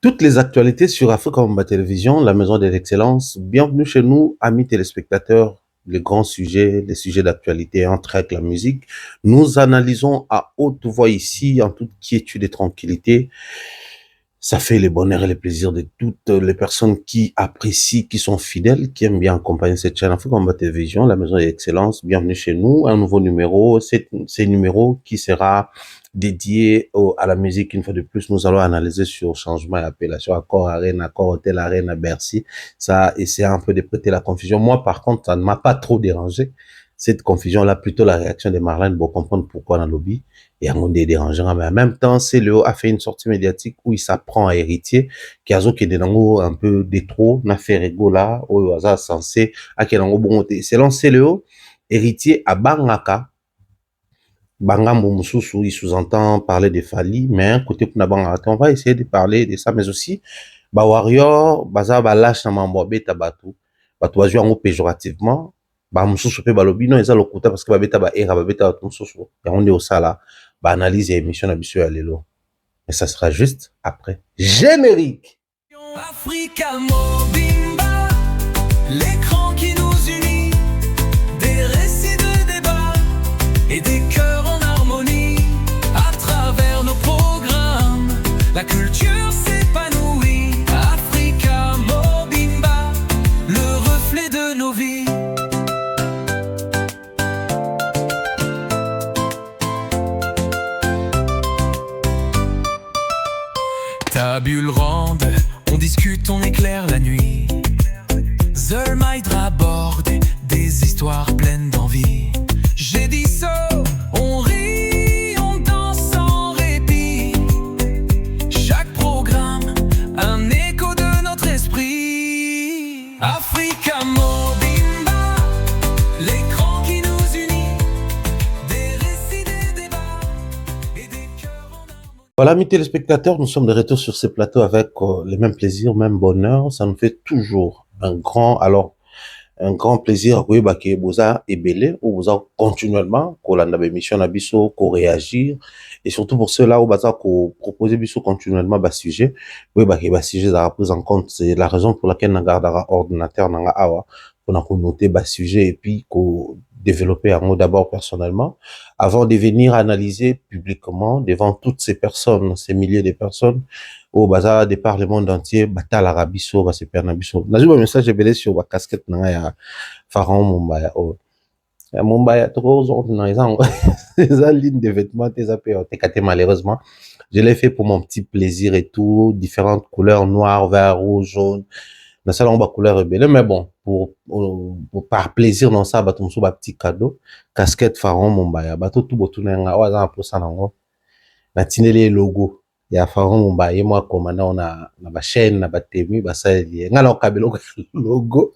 Toutes les actualités sur Africa Combat Télévision, la maison de l'excellence. Bienvenue chez nous, amis téléspectateurs. Les grands sujets, les sujets d'actualité entre avec la musique. Nous analysons à haute voix ici, en toute quiétude et tranquillité. Ça fait le bonheur et le plaisir de toutes les personnes qui apprécient, qui sont fidèles, qui aiment bien accompagner cette chaîne Africa Combat Télévision, la maison de l'excellence. Bienvenue chez nous. Un nouveau numéro. C'est un numéro qui sera dédié à la musique. Une fois de plus, nous allons analyser sur changement et appellation, accord arène, accord hôtel arène à Bercy. Ça essaie un peu de prêter la confusion. Moi, par contre, ça ne m'a pas trop dérangé. Cette confusion-là, plutôt la réaction de Marlène pour comprendre pourquoi dans le lobby. Et on est dérangeant. Mais en même temps, CLO a fait une sortie médiatique où il s'apprend à héritier. Kiazo qui est un peu de trop, n'a fait là, au hasard censé, à Kenango bon, selon CLO, héritier à Bangaka, Bangambo Mususu, il sous-entend parler de Fali, mais côté pour Bangaka, on va essayer de parler de ça, mais aussi, bah, warrior, baza, ba, lâche, na mambo, beta, batou, batou, jouer en péjorativement, bah, Mususu, pe, balobi, non, ils ont le côté parce que ba, beta, ba, era, ba, beta, Mususu, et on est au sala, bah, analyse et émission, na, bisou, à l'élo. Et ça sera juste après. Générique! Africa Mobimba, l'écran qui nous unit, des récits de débat et des cœurs en harmonie. À travers nos programmes, la culture s'épanouit. Africa Mobimba, le reflet de nos vies. Tabule ronde, on discute, on éclaire la nuit. Zermaïdra borde des histoires pleines d'envie. J'ai dit ça, on rit, on danse sans répit. Chaque programme, un écho de notre esprit. Africa Mobimba, l'écran qui nous unit. Des récits, des débats et des cœurs en harmonie. Voilà, mes téléspectateurs, nous sommes de retour sur ces plateaux avec les mêmes plaisirs, même bonheur. Ça nous fait toujours un grand plaisir oui bah que vous a ébélé ou vous a continuellement qu'on a une émission nabiso qu'on réagir et surtout pour ceux-là où bah ça qu'on proposer biso continuellement bah sujet oui bah que bah sujet ça prise en compte c'est la raison pour laquelle on gardera ordinateur nanga awa pour a noter bah sujet et puis qu'on développer un mot d'abord personnellement avant de venir analyser publiquement devant toutes ces personnes ces milliers de personnes au bazar départ le monde entier bata l'Arabie biso ba se perdre biso nazo un message belé sur ba casquette na ya Pharaon Mumbaya oh ya Mumbaya trop autres na les ligne de vêtements tes appels te malheureusement je l'ai fait pour mon petit plaisir et tout différentes couleurs noir vert rouge jaune na ça on ba couleur belé mais bon pour par plaisir dans ça ba ton so ba petit cadeau casquette Pharaon Mumbaya ba tout botuna nga wa za pour ça nango na tineli logo ya Pharaon Mumbai moi commandant na ba chaîne na ba temi ba ça nga na kabelo logo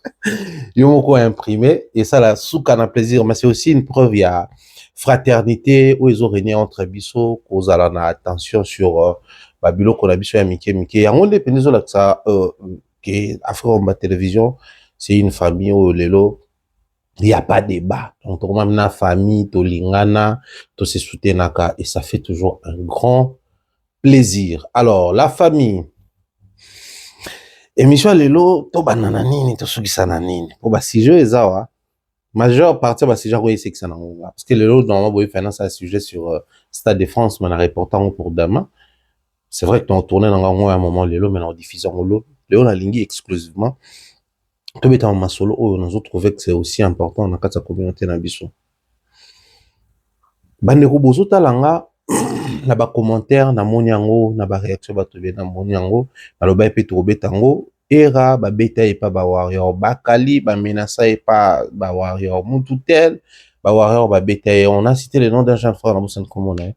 yo moko imprimé et ça la souka na plaisir mais c'est aussi une preuve ya fraternité où ils ont régné entre biso cause à la attention sur ba biloko na biso ya mike mike yango nde penzo la ça que Africa Combat Télévision c'est une famille au lelo il n'y a pas de débat. Donc, même la famille, to lingana, to se soutenaka, et ça fait toujours un grand plaisir. Alors, la famille. Émission lelo, to banana nini, to sugisa na nini. Pour ba sujet ezawa. Majeure partie ba sujet oui c'est que ça na parce que lelo normalement boy finance un sujet sur Stade de France mais en reportant pour demain. C'est vrai que on tournait dans un moment lelo mais en diffusant lelo na lingi exclusivement. To beta en masolo oh nous trouvé que c'est aussi important dans la communauté na biso. Bande ko bozo talanga na ba commentaire na moni yango na ba réaction ba tobe na moni yango na loba pe to betango era ba beta e pa ba warrior ba kali ba menasa e pa ba warrior mututel ba warrior ba beta et on a cité le nom d'un jeune frère na bosan komona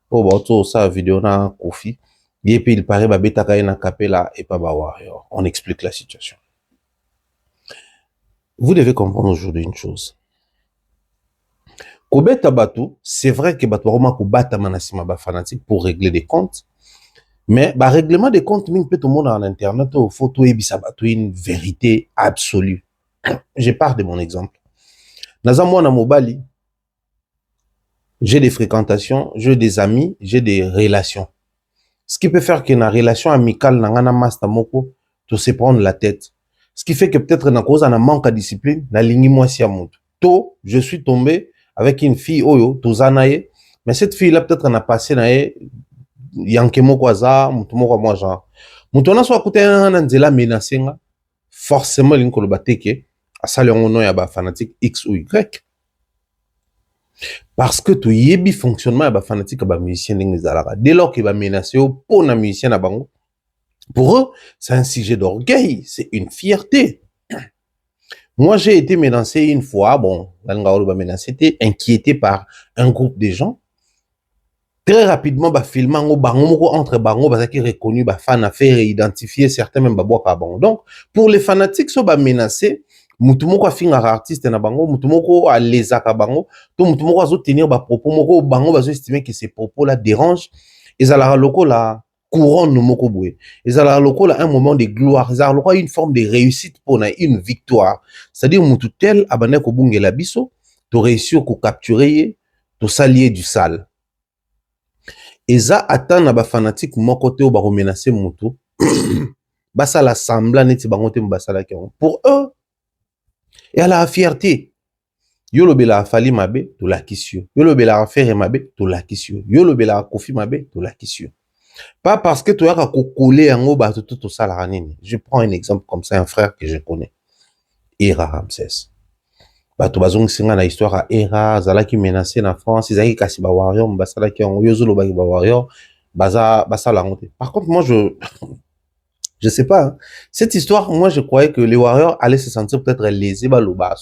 oh ba to sa vidéo na Kofi et puis il paraît ba beta ka na capella et pas ba warrior on explique la situation. Vous devez comprendre aujourd'hui une chose. Kobeta Batou, c'est vrai que Batou Roma Kobata Manasima ba fanatique pour régler des comptes, mais bah règlement des comptes, mine peut tout le monde en internet, au photo et bisa Batou une vérité absolue. Je pars de mon exemple. Nazamwa na Mobali, j'ai des fréquentations, j'ai des amis, j'ai des relations. Ce qui peut faire que na relation amicale na ngana master moko, to se prendre la tête. Ce qui fait que peut-être na cause na manque de discipline, na lingi moi si amoto. To, je suis tombé avec une fille oyo, to zanaye, mais cette fille-là peut-être na passé na ye yanke moko aza, mutu moko moi genre. Mutu na so akute na nzela menacé nga, forcément lingi koloba teke, asali yango no ya ba fanatique X ou Y. Parce que tu yebi fonctionnement ba fanatique ba musicien ndenge zalaka. Dès lors que ba menacé pour na musicien na bango, pour eux, c'est un sujet d'orgueil, c'est une fierté. Moi, j'ai été menacé une fois, bon, c'était inquiété par un groupe de gens. Très rapidement, bah, filmant au bango, entre bango, bah, qui reconnu, bah, fan a fait réidentifier certains même, bah, bois bango. Donc, pour les fanatiques, so, bah, menacé, mutumoko a finir artiste na bango, mutumoko a lesaka bango, to mutumoko a zo tenir, bah, propos, moko, bango, bah, zo estimer que ces propos-là dérangent. Et ça la loko, la couronne, no moko boué. Et ça la loko, là, un moment de gloire. Ça la loko, une forme de réussite pour une victoire. C'est-à-dire, mututel, abane ko bunge la biso, to réussir ko capturer, to s'allier du sale. Et ça attend na ba fanatique mon côté au baro menacer mutu basa la sembla neti bango te basa la kion pour eux et à la fierté yo lo bela fali mabe to la kisio yo lo bela faire mabe to la kisio yo lo bela kofi mabe to la kisio pas parce que tu as coller en haut ba tout ça la nini. Je prends un exemple comme ça, un frère que je connais, Era Ramsès. Bato bazong singa na histoire à Era zalaki menacé na France, ils avaient kasi ba warrior mbasala ki on yozolo ba warrior baza la honte. Par contre moi je sais pas hein. Cette histoire moi je croyais que les warriors allaient se sentir peut-être lésés ba loba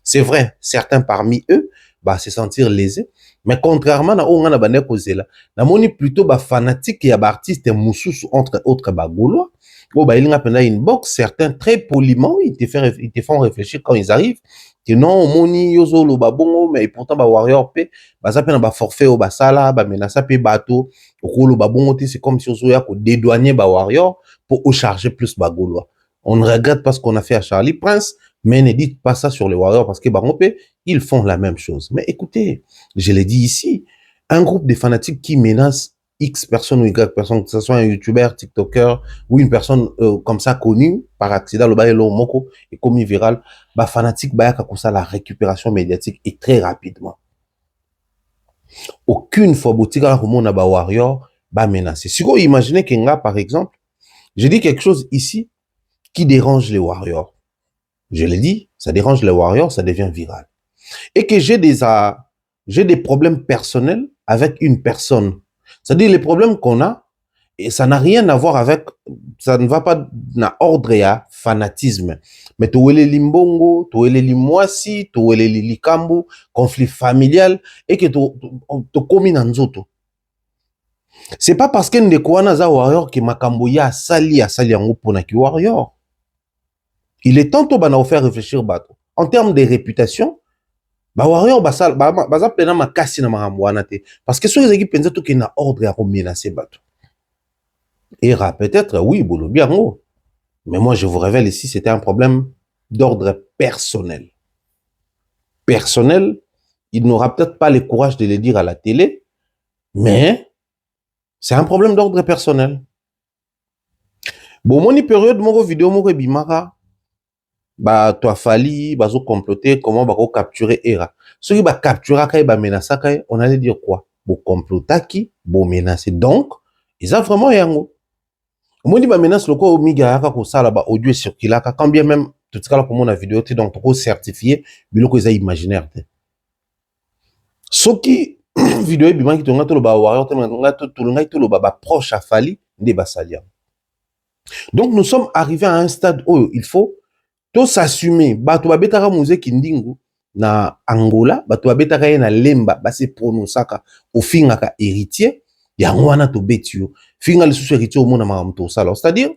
c'est vrai certains parmi eux bah se sentir lésés mais contrairement na onga na bane kozela na moni plutôt ba fanatique ya ba artiste mususu entre autres ba gaulois. Oh bah il y a une box certains très poliment ils te font réfléchir quand ils arrivent que non moni yozo lo ba bongo mais pourtant ba warrior pe ba ça pe na ba forfait au ba sala ba menaça pe bateau au lo ba bongo c'est comme si ozo ya ko dédouaner ba warrior pour au charger plus ba gaulois. On ne regrette pas ce qu'on a fait à Charlie Prince, mais ne dites pas ça sur les warriors parce que bango pe ils font la même chose. Mais écoutez, je l'ai dit ici, un groupe de fanatiques qui menace X personne ou Y personne, que ce soit un youtubeur, tiktoker ou une personne comme ça connue par accident, le bail moko est commis viral, bah fanatique bah comme ça la récupération médiatique est très rapidement. Aucune fois boutique à la bah warrior bah menacé. Si vous imaginez qu'il y a par exemple, je dis quelque chose ici qui dérange les warriors. Je l'ai dit, ça dérange les warriors, ça devient viral. Et que j'ai des problèmes personnels avec une personne. C'est-à-dire les problèmes qu'on a, et ça n'a rien à voir avec, ça ne va pas dans ordre et à fanatisme. Mais touele limbongo, touele limwasi, touele likambo, conflit familial, et que tu commis dans zoto. C'est pas parce que ndekwana za warrior que makambo ya sali yango pona ki warrior. Il est temps to bana faire réfléchir bato. En termes de réputation, ba warrior basal baza plena makasi na makambo wana te parce que ceux qui pensent tout que na ordre ya menacer bato. Era peut-être oui bolo bien ngo. Mais moi je vous révèle ici c'était un problème d'ordre personnel. Personnel, il n'aura peut-être pas le courage de le dire à la télé, mais c'est un problème d'ordre personnel. Bon moni période moko vidéo moko bimaka bah toi fali bazo comploter comment ba ko capturer Era. Ceux qui ba capturer kai ba menacer kai, on allait dire quoi? Bo complotaki, bo menacer. Donc, ils ont vraiment yango. Moni ba menace loko miga yaka ko sala ba audio circulaka quand bien même tout ça comme on a vidéo te donc trop certifié biloko eza imaginaire te. Soki vidéo bimaki to ngato lo ba warrior te ngato to ngai to lo ba proche à fali ndi ba salia. Donc nous sommes arrivés à un stade où il faut to s'assumer bato babetaka muzeki ndingu na Angola bato babetaka ye na lemba base prononcaka ofingaka héritier ya wana to betio finga le sous héritier au mona makamto sala c'est-à-dire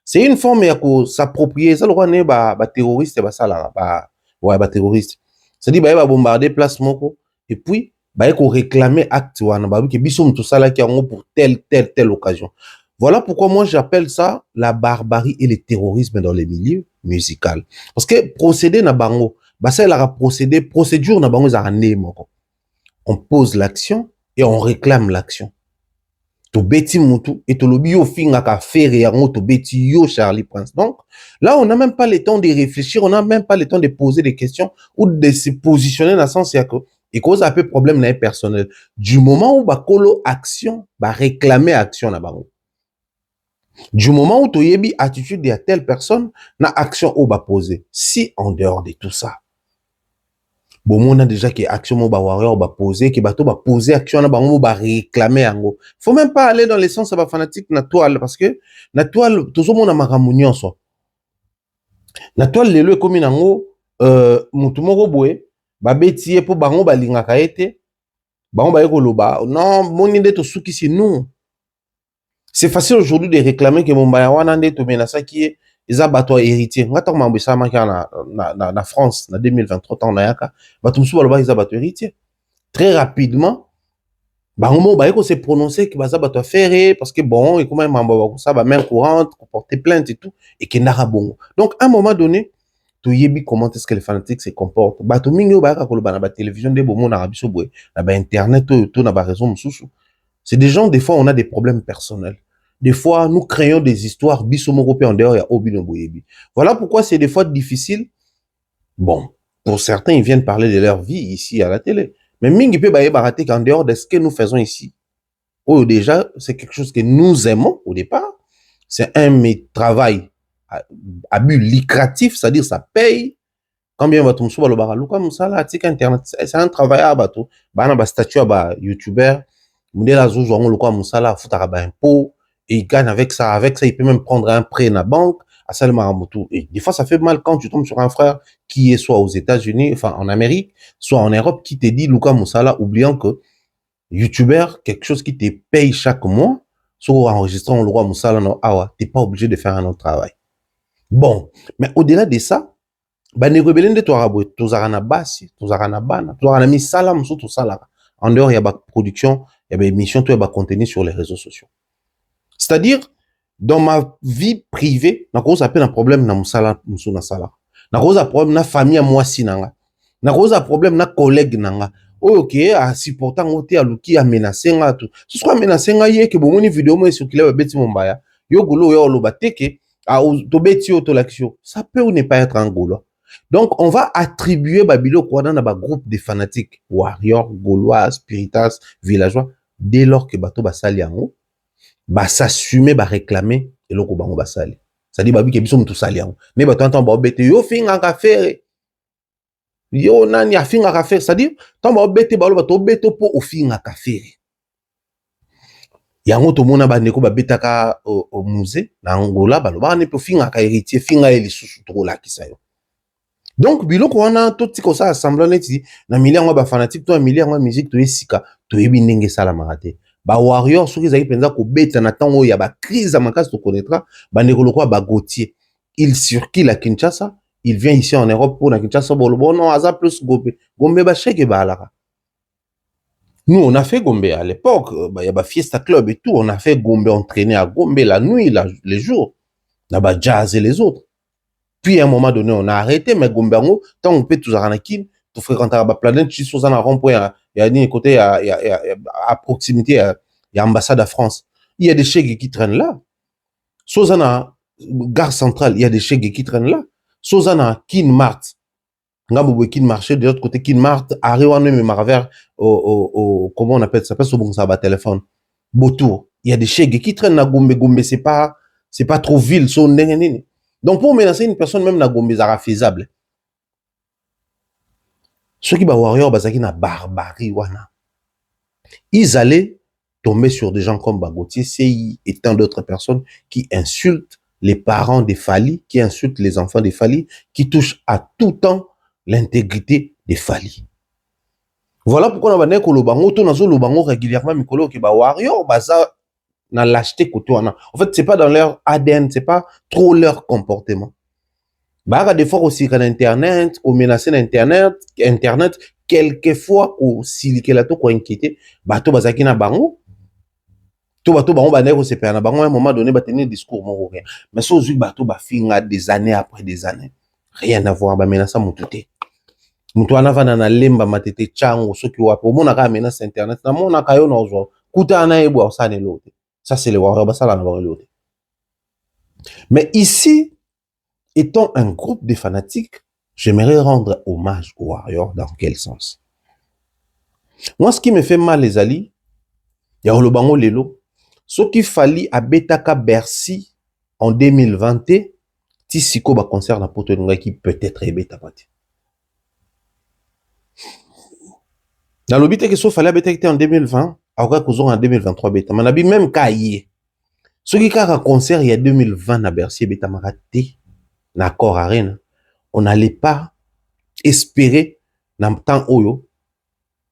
c'est une forme ya ko s'approprier ça le roi ba terroriste ba sala ba terroriste c'est-à-dire ba bombarder place moko et puis ba ko réclamer acte wana ba ke biso mto sala ki yango pour telle occasion. Voilà pourquoi moi j'appelle ça la barbarie et le terrorisme dans les milieux musicaux. Parce que procéder na bango, bah ça il a procédure na bango za moko. On pose l'action et on réclame l'action. to beti mutu et to lobi yo finga ka faire yango to beti yo Charlie Prince. Donc là on n'a même pas le temps de réfléchir, on n'a même pas le temps de poser des questions ou de se positionner dans le sens ya que et cause un peu problème na personnel. Du moment où ba kolo action, ba réclamer action na bango. Du moment où tu yebi attitude de telle personne, na action ou ba poser. Si en dehors de tout ça, bon, on a déjà que action mo ba warrior ba poser, que bato ba poser action na bango ba réclamer yango. Faut même pas aller dans le sens ba fanatique na toile parce que na toile tout le monde a makamunyon so. Na toile lelo comme nango mutu moko boye ba betiye po bango ba lingaka ete bango ba ekoloba non moni nde to suki si nous. C'est facile aujourd'hui de réclamer que mon wana nde to menasa qui eza bato héritier. Ngata mambo ça maka na France na 2023 ans na yaka bato musu baloba eza bato héritier. Très rapidement bango ba eko se prononcer que baza bato faire parce que bon et comment mambo ba ça ba main courante pour porter plainte et tout et que nara bongo. Donc à un moment donné to yebi comment est-ce que les fanatiques se comportent. Bato mingi ba ka koloba na ba télévision de bomo na biso boye na ba internet to na ba raison mususu. C'est des gens, des fois, on a des problèmes personnels. Des fois, nous créons des histoires, bisomorope en dehors, il y a Obino Boyebi. Voilà pourquoi c'est des fois difficile. Bon, pour certains, ils viennent parler de leur vie ici à la télé. Mais Mingi peut barater qu'en dehors de ce que nous faisons ici, oh, déjà, c'est quelque chose que nous aimons au départ. C'est un travail à but lucratif, c'est-à-dire ça paye. Combien va tomber sur le baralou comme ça, là, internet, c'est un travail à bateau. Bah, on a statut à YouTuber. Mundela Zozo, on le croit, Moussala, foutara ba impôt, et il gagne avec ça, il peut même prendre un prêt na banque, à ça le maramoto. Et des fois, ça fait mal quand tu tombes sur un frère qui est soit aux États-Unis, enfin, en Amérique, soit en Europe, qui te dit, Luka Moussala, oubliant que YouTuber, quelque chose qui te paye chaque mois, soit enregistrant le roi Moussala, non, awa, t'es pas obligé de faire un autre travail. Bon. Mais au-delà de ça, bah, ne rebellen de toi, tozarana basi, tozarana bana, tozarana misala, moussou, tout ça là. En dehors, il y a ba production, il y a des émissions, il y a des contenus sur les réseaux sociaux. C'est-à-dire, dans ma vie privée, na cause appelle un problème na musala, musuna sala. Na cause un problème na famille à moi si nanga. Na cause un problème na collègue nanga. Oh, ok, à supportant ote à luki à menacer nga tout. Ce soit menacer nga yé que bon moni vidéo moi sur qu'il a beti mombaya. Yo golo yo lo bateke à to beti to l'action. Ça peut ou ne pas être un golo. Donc, on va attribuer Babilo Kouadan à un groupe de fanatiques, warriors, gaulois, spiritas, villageois, dès lors que Bato Basali en haut, bah s'assumer, bah réclamer, et l'autre bango Basali. Ça dit, Babi, qu'ils sont tous sali en haut. Mais Bato entend, bah, bête, yo, fin à café, yo, nan, ya fin à café. Ça dit, tant bah, bête, bah, Bato, bête, po, au fin à café. Yango, tout le monde a bah, neko, bah, bête, au musée, na Angola, bah, bah, ne peut fin à héritier, fin à les sous trop là, qui ça yo. Donc biloko wana to tiko ça assemblant neti na miliango ba fanatique to miliango musique to esika to yebi ndenge sala marate ba warrior soki zaki penza ko beta na tango ya ba crise makasi to connaîtra ba nekoloko ba Gauthier il circule à Kinshasa, il vient ici en Europe pour na Kinshasa bon non aza plus Gombe ba cheke ba alaka. Nous on a fait Gombe à l'époque, il y a ba Fiesta Club et tout, on a fait Gombe entraîner à Gombe la nuit les jours, na ba jazz et les autres. Puis à un moment donné, on a arrêté, mais Gombango, tant on peut tous arnaquer, tout fréquenter la planète, tu sais, un rond-point, il y a un côté, à proximité, il y a l'ambassade de France. Il y a des chèques qui traînent là. Sozana, gare centrale, il y a des chèques qui traînent là. Sozana, Kinmart, Ngabou Kinmarché, de l'autre côté, Kinmart, Ariwane, mais Marver, comment on appelle ça, pas bon, ça va téléphone. Beautour. Il y a des chèques qui traînent là, Gombe, c'est pas trop ville, donc, pour menacer une personne, même na Gombe, ça faisable. Ceux qui ba warrior, bazaki na barbarie, wana. Ils allaient tomber sur des gens comme Bagotier, CI et tant d'autres personnes qui insultent les parents des Fali, qui insultent les enfants des Fali, qui touchent à tout temps l'intégrité des Fali. Voilà pourquoi on a dit que le bango, tout le bango régulièrement, mikolo, qui ba warrior, baza, na l'acheter côté en fait c'est pas dans leur ADN, c'est pas trop leur comportement. Bah des fois aussi quand internet ou menacer internet quelquefois ou si que la to ko inquiéter bah to bazaki na bango to bango ba neko se perdre na bango à un moment donné ba tenir discours mon rien mais so zu ba to ba finga des années après des années rien à voir ba menacer mututé mutu ana vana na lemba matete chango soki wapo mona ka menace internet na mona kayo na ozo kuta na ebo osane lote Ça, c'est les Warriors. Ça, là, on va. Mais ici, étant un groupe de fanatiques, j'aimerais rendre hommage aux Warriors. Dans quel sens? Moi, ce qui me fait mal, les alliés, il y a le bango lelo. Ce qu'il fallait à Betaka Bercy en 2020, Tissiko va concert dans Porto Novo qui peut-être est bêta parti. Dans le but que ce fallait Betaka en 2020, après qu'on en 2023 bêta. Mais on a même cahier. Ce qui a un concert il y a 2020 à Bercy bêta maraté, d'accord arène. On n'allait pas espérer dans le temps oyo.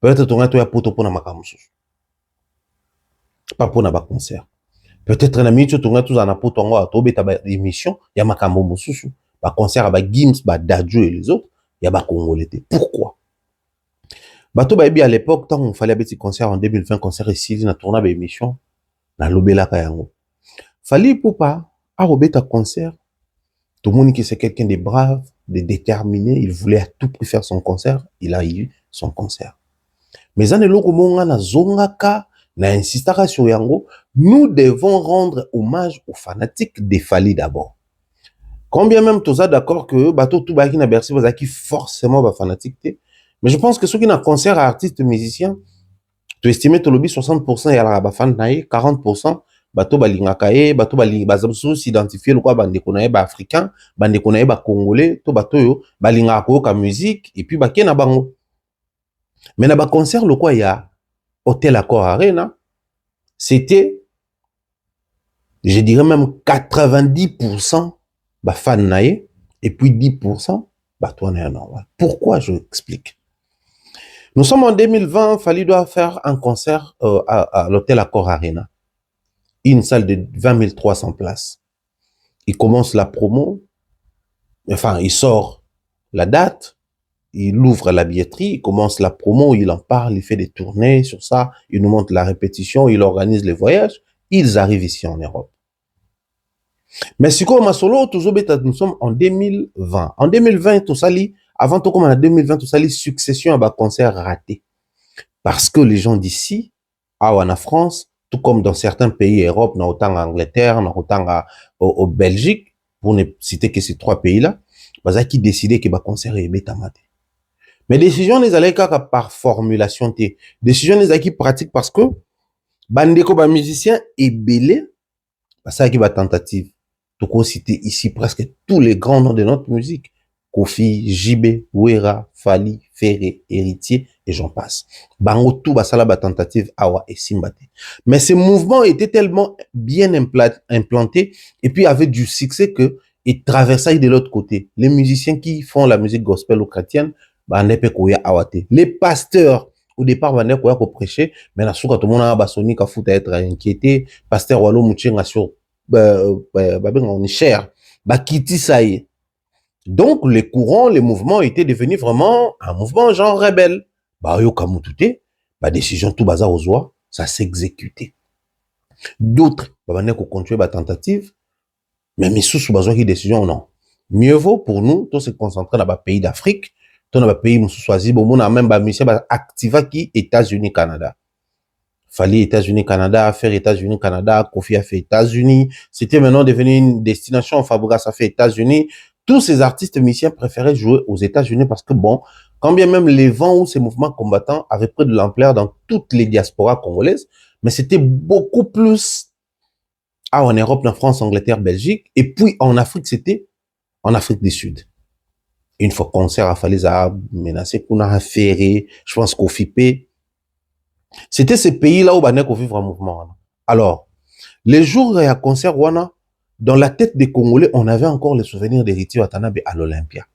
Peut-être qu'on a tout à poto pour na makamusu. Pas pour na ba concert. Peut-être na minute tu tous en apoto ngo to beta ba émission ya makambo mususu ba concert ba Gims ba Dadjo et les autres ya ba congolais. Pourquoi? Bato ba ebi à l'époque tant on fallait petit concert en 2020 concert ici na tourna ba émission na lobela ka yango. Fallait pour pas a robeta concert. Tout le monde qui c'est quelqu'un de brave, de déterminé, il voulait à tout prix faire son concert, il a eu son concert. Mais en eloko monga na zongaka na insistaka sur yango, nous devons rendre hommage aux fanatiques des Fally d'abord. Combien même tous d'accord que bateau tout baki na Bercy bazaki forcément ba fanatique, mais je pense que ceux qui na concert à artistes musiciens, tu estimes to lobby 60% ya la ba fan naï, 40% bateau balingaka e, bateau bazabusu s'identifier le quoi bande konaye ba africain, bande konaye ba congolais, to bateau yo balingaka ko ka musique et puis ba kena bango. Mais na ba concert le quoi ya Hôtel Accor Arena, c'était, je dirais même 90% bah fan naïe et puis 10% bah toi naïe normal. Pourquoi? Je explique. Nous sommes en 2020, Fally doit faire un concert à l'Hôtel Accor Arena, une salle de 20 300 places. Il commence la promo, enfin il sort la date. Il ouvre la billetterie, il commence la promo, il en parle, il fait des tournées sur ça, il nous montre la répétition, il organise les voyages, ils arrivent ici en Europe. Mais si comme solo, toujours nous sommes en 2020. En 2020, tout ça, avant tout comme en 2020, tout ça, succession à bas concert raté. Parce que les gens d'ici, en France, tout comme dans certains pays Europe, dans autant en Angleterre, dans autant au Belgique, pour ne citer que ces trois pays-là, bah, qui décidaient que bas concert est bétamaté. Mais décision les allait par formulation té. Décision les qui pratique parce que bandeko ba musicien est belé ça qui va tentative. Donc on citer ici presque tous les grands noms de notre musique. Kofi, JB, Wera, Fally, Ferré, Héritier et j'en passe. Bango tout basala ba tentative Awa et Simbate. Mais ce mouvement était tellement bien implanté et puis avait du succès que il traversait de l'autre côté. Les musiciens qui font la musique gospel ou chrétienne les pasteurs, au départ, on prêcher, mais la souka, tout le monde a basoni, ka fout à être inquiété. Pasteur Walo Mouchenga sur, on est cher. Kiti ça y est. Donc, les courants, les mouvements étaient devenus vraiment un mouvement genre rebelle. Yo kamutute, décision tout bazar aux oies, ça s'exécutait. D'autres, continuer la tentative, mais sous bazar qui décision, non. Mieux vaut pour nous, de se concentrer dans les pays d'Afrique, dans les pays où choisi, on a même activa qui États-Unis, Canada. Fallait États-Unis, Canada, faire États-Unis, Canada, Kofi a fait États-Unis. C'était maintenant devenu une destination. Fabregas a fait États-Unis. Tous ces artistes musiciens préféraient jouer aux États-Unis parce que bon, quand bien même les vents ou ces mouvements combattants avaient pris de l'ampleur dans toutes les diasporas congolaises, mais c'était beaucoup plus en Europe, en France, Angleterre, Belgique. Et puis en Afrique, c'était en Afrique du Sud. Une fois concert a fallu menacer qu'on a Ferré, je pense qu'au FIPé. C'était ces pays-là où on vivre un mouvement. Alors, les jours et à concert, dans la tête des Congolais, on avait encore les souvenirs d'Héritier Watanabe à l'Olympia.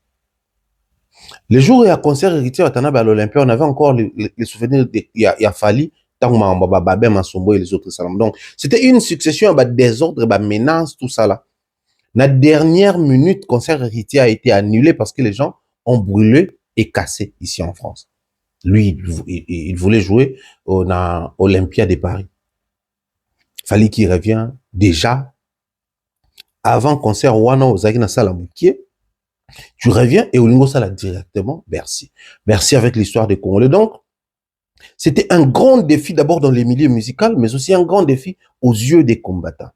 Les jours et à concert Héritier Watanabe à l'Olympia, on avait encore les souvenirs il y a Fally, Babé, Massombo et les autres. Donc, c'était une succession de désordre, de menaces, tout ça là. La dernière minute, concert Héritier a été annulé parce que les gens ont brûlé et cassé ici en France. Lui, il voulait jouer au Olympia de Paris. Fallait qu'il revienne déjà avant concert Wana Ozagina Salamoukié. Tu reviens et Olingo Sala directement Bercy. Bercy avec l'histoire des Congolais. Donc, C'était un grand défi d'abord dans les milieux musicaux, mais aussi un grand défi aux yeux des combattants.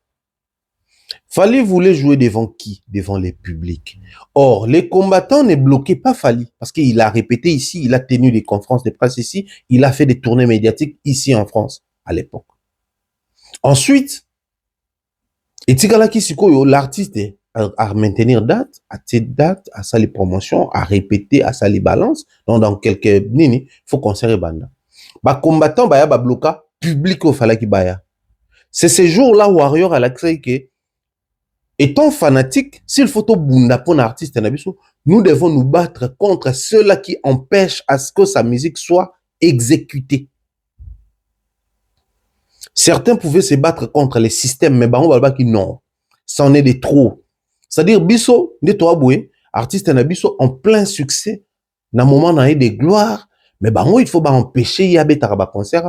Fali voulait jouer devant qui? Devant les publics. Or, les combattants ne bloquaient pas Fali, parce qu'il a répété ici, il a tenu des conférences de presse ici, il a fait des tournées médiatiques ici en France, à l'époque. Ensuite, Etikalaki Sikoyo, l'artiste, à maintenir date, à cette date, à ça les promotions, à répéter, à ça les balances. Donc, dans quelques minutes, il faut conserver banda. Bah, combattant, bah, bah, bloca, public au falaki baya. C'est ce jour-là, Warrior a l'accès que, étant fanatique, s'il faut tout bunda pour un artiste, nous devons nous battre contre ceux-là qui empêchent à ce que sa musique soit exécutée. Certains pouvaient se battre contre les systèmes, mais on va qui non. C'en est des trop. C'est-à-dire, Bisso, de toi, artiste Nabiso en plein succès, dans un moment de gloire, mais il faut empêcher y avoir un concert.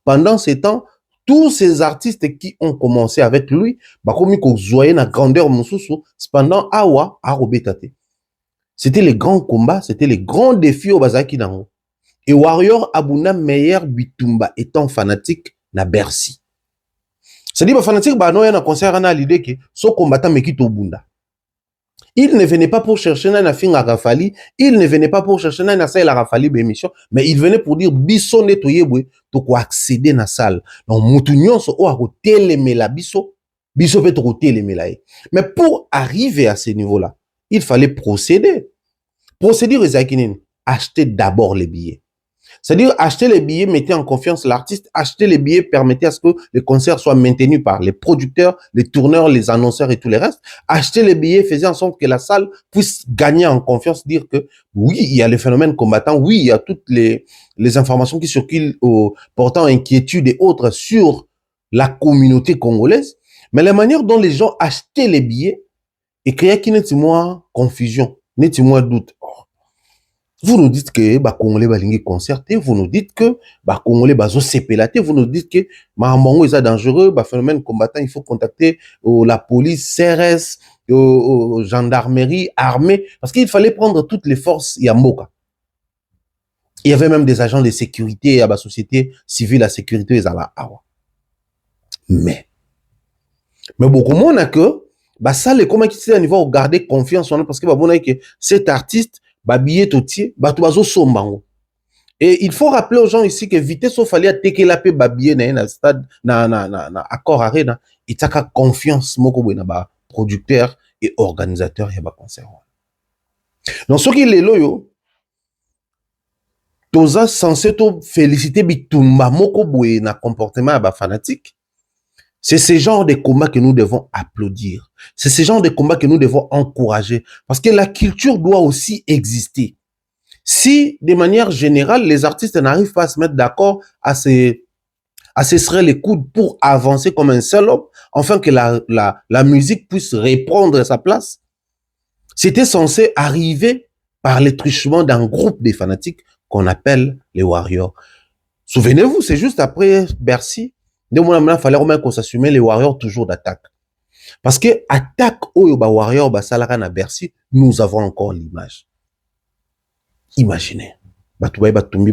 Pendant ces temps, tous ces artistes qui ont commencé avec lui, comme ils ont une grandeur, cependant, awa, a robetate. C'était les grands combats, c'était les grands défis au Bazaki Nango. Et Warrior Abuna Meyer Bitumba étant fanatique na Bercy. C'est-à-dire, fanatique, bah, non, il y a un concert à l'idée que ce combattant me quitte au Bunda. Il ne venait pas pour chercher un afin à Rafali, il ne venait pas pour chercher un affaire à Rafali, mais il venait pour dire, biso nettoyer, to quoi accéder na salle. Donc, moutounion, so, o, a télémé la biso peut trop télémé la. Mais pour arriver à ce niveau-là, il fallait procéder. Procéder, acheter d'abord les billets. C'est-à-dire, acheter les billets mettait en confiance l'artiste, acheter les billets permettait à ce que les concerts soient maintenus par les producteurs, les tourneurs, les annonceurs et tout le reste. Acheter les billets faisait en sorte que la salle puisse gagner en confiance, dire que oui, il y a les phénomènes combattants, oui, il y a toutes les informations qui circulent portant inquiétude et autres sur la communauté congolaise, mais la manière dont les gens achetaient les billets et créait qu'il n'y ait moins confusion, n'y ait moins doute. Vous nous dites que Congolais balingi concerté, vous nous dites que Congolais bazo sépélaté, vous nous dites que Mahamongo est dangereux, phénomène combattant, il faut contacter la police, CRS, gendarmerie, armée, parce qu'il fallait prendre toutes les forces Yamoka. Il y avait même des agents de sécurité à la société civile, la sécurité à la Awa. Mais beaucoup moins a que ça les comment qui à niveau garder confiance en eux parce que que cet artiste billet totier bazo sombango. Et il faut rappeler aux gens ici que vitesse au fallait attaquer la paix billet na stade na accord arena et taka confiance moko na ba producteur et organisateur ya ba concert. Donc ce qui les loyo toza censé to féliciter bitumba moko boye na comportement ba fanatique. C'est ce genre de combat que nous devons applaudir. C'est ce genre de combat que nous devons encourager. Parce que la culture doit aussi exister. Si, de manière générale, les artistes n'arrivent pas à se mettre d'accord, à se serrer les coudes pour avancer comme un seul homme, afin que la musique puisse reprendre sa place, c'était censé arriver par le truchement d'un groupe de fanatiques qu'on appelle les Warriors. Souvenez-vous, c'est juste après Bercy, il fallait au moins qu'on s'assume les Warriors toujours d'attaque. Parce que attaque aux Warriors, Salara na Bercy, nous avons encore l'image. Imaginez. Batumbi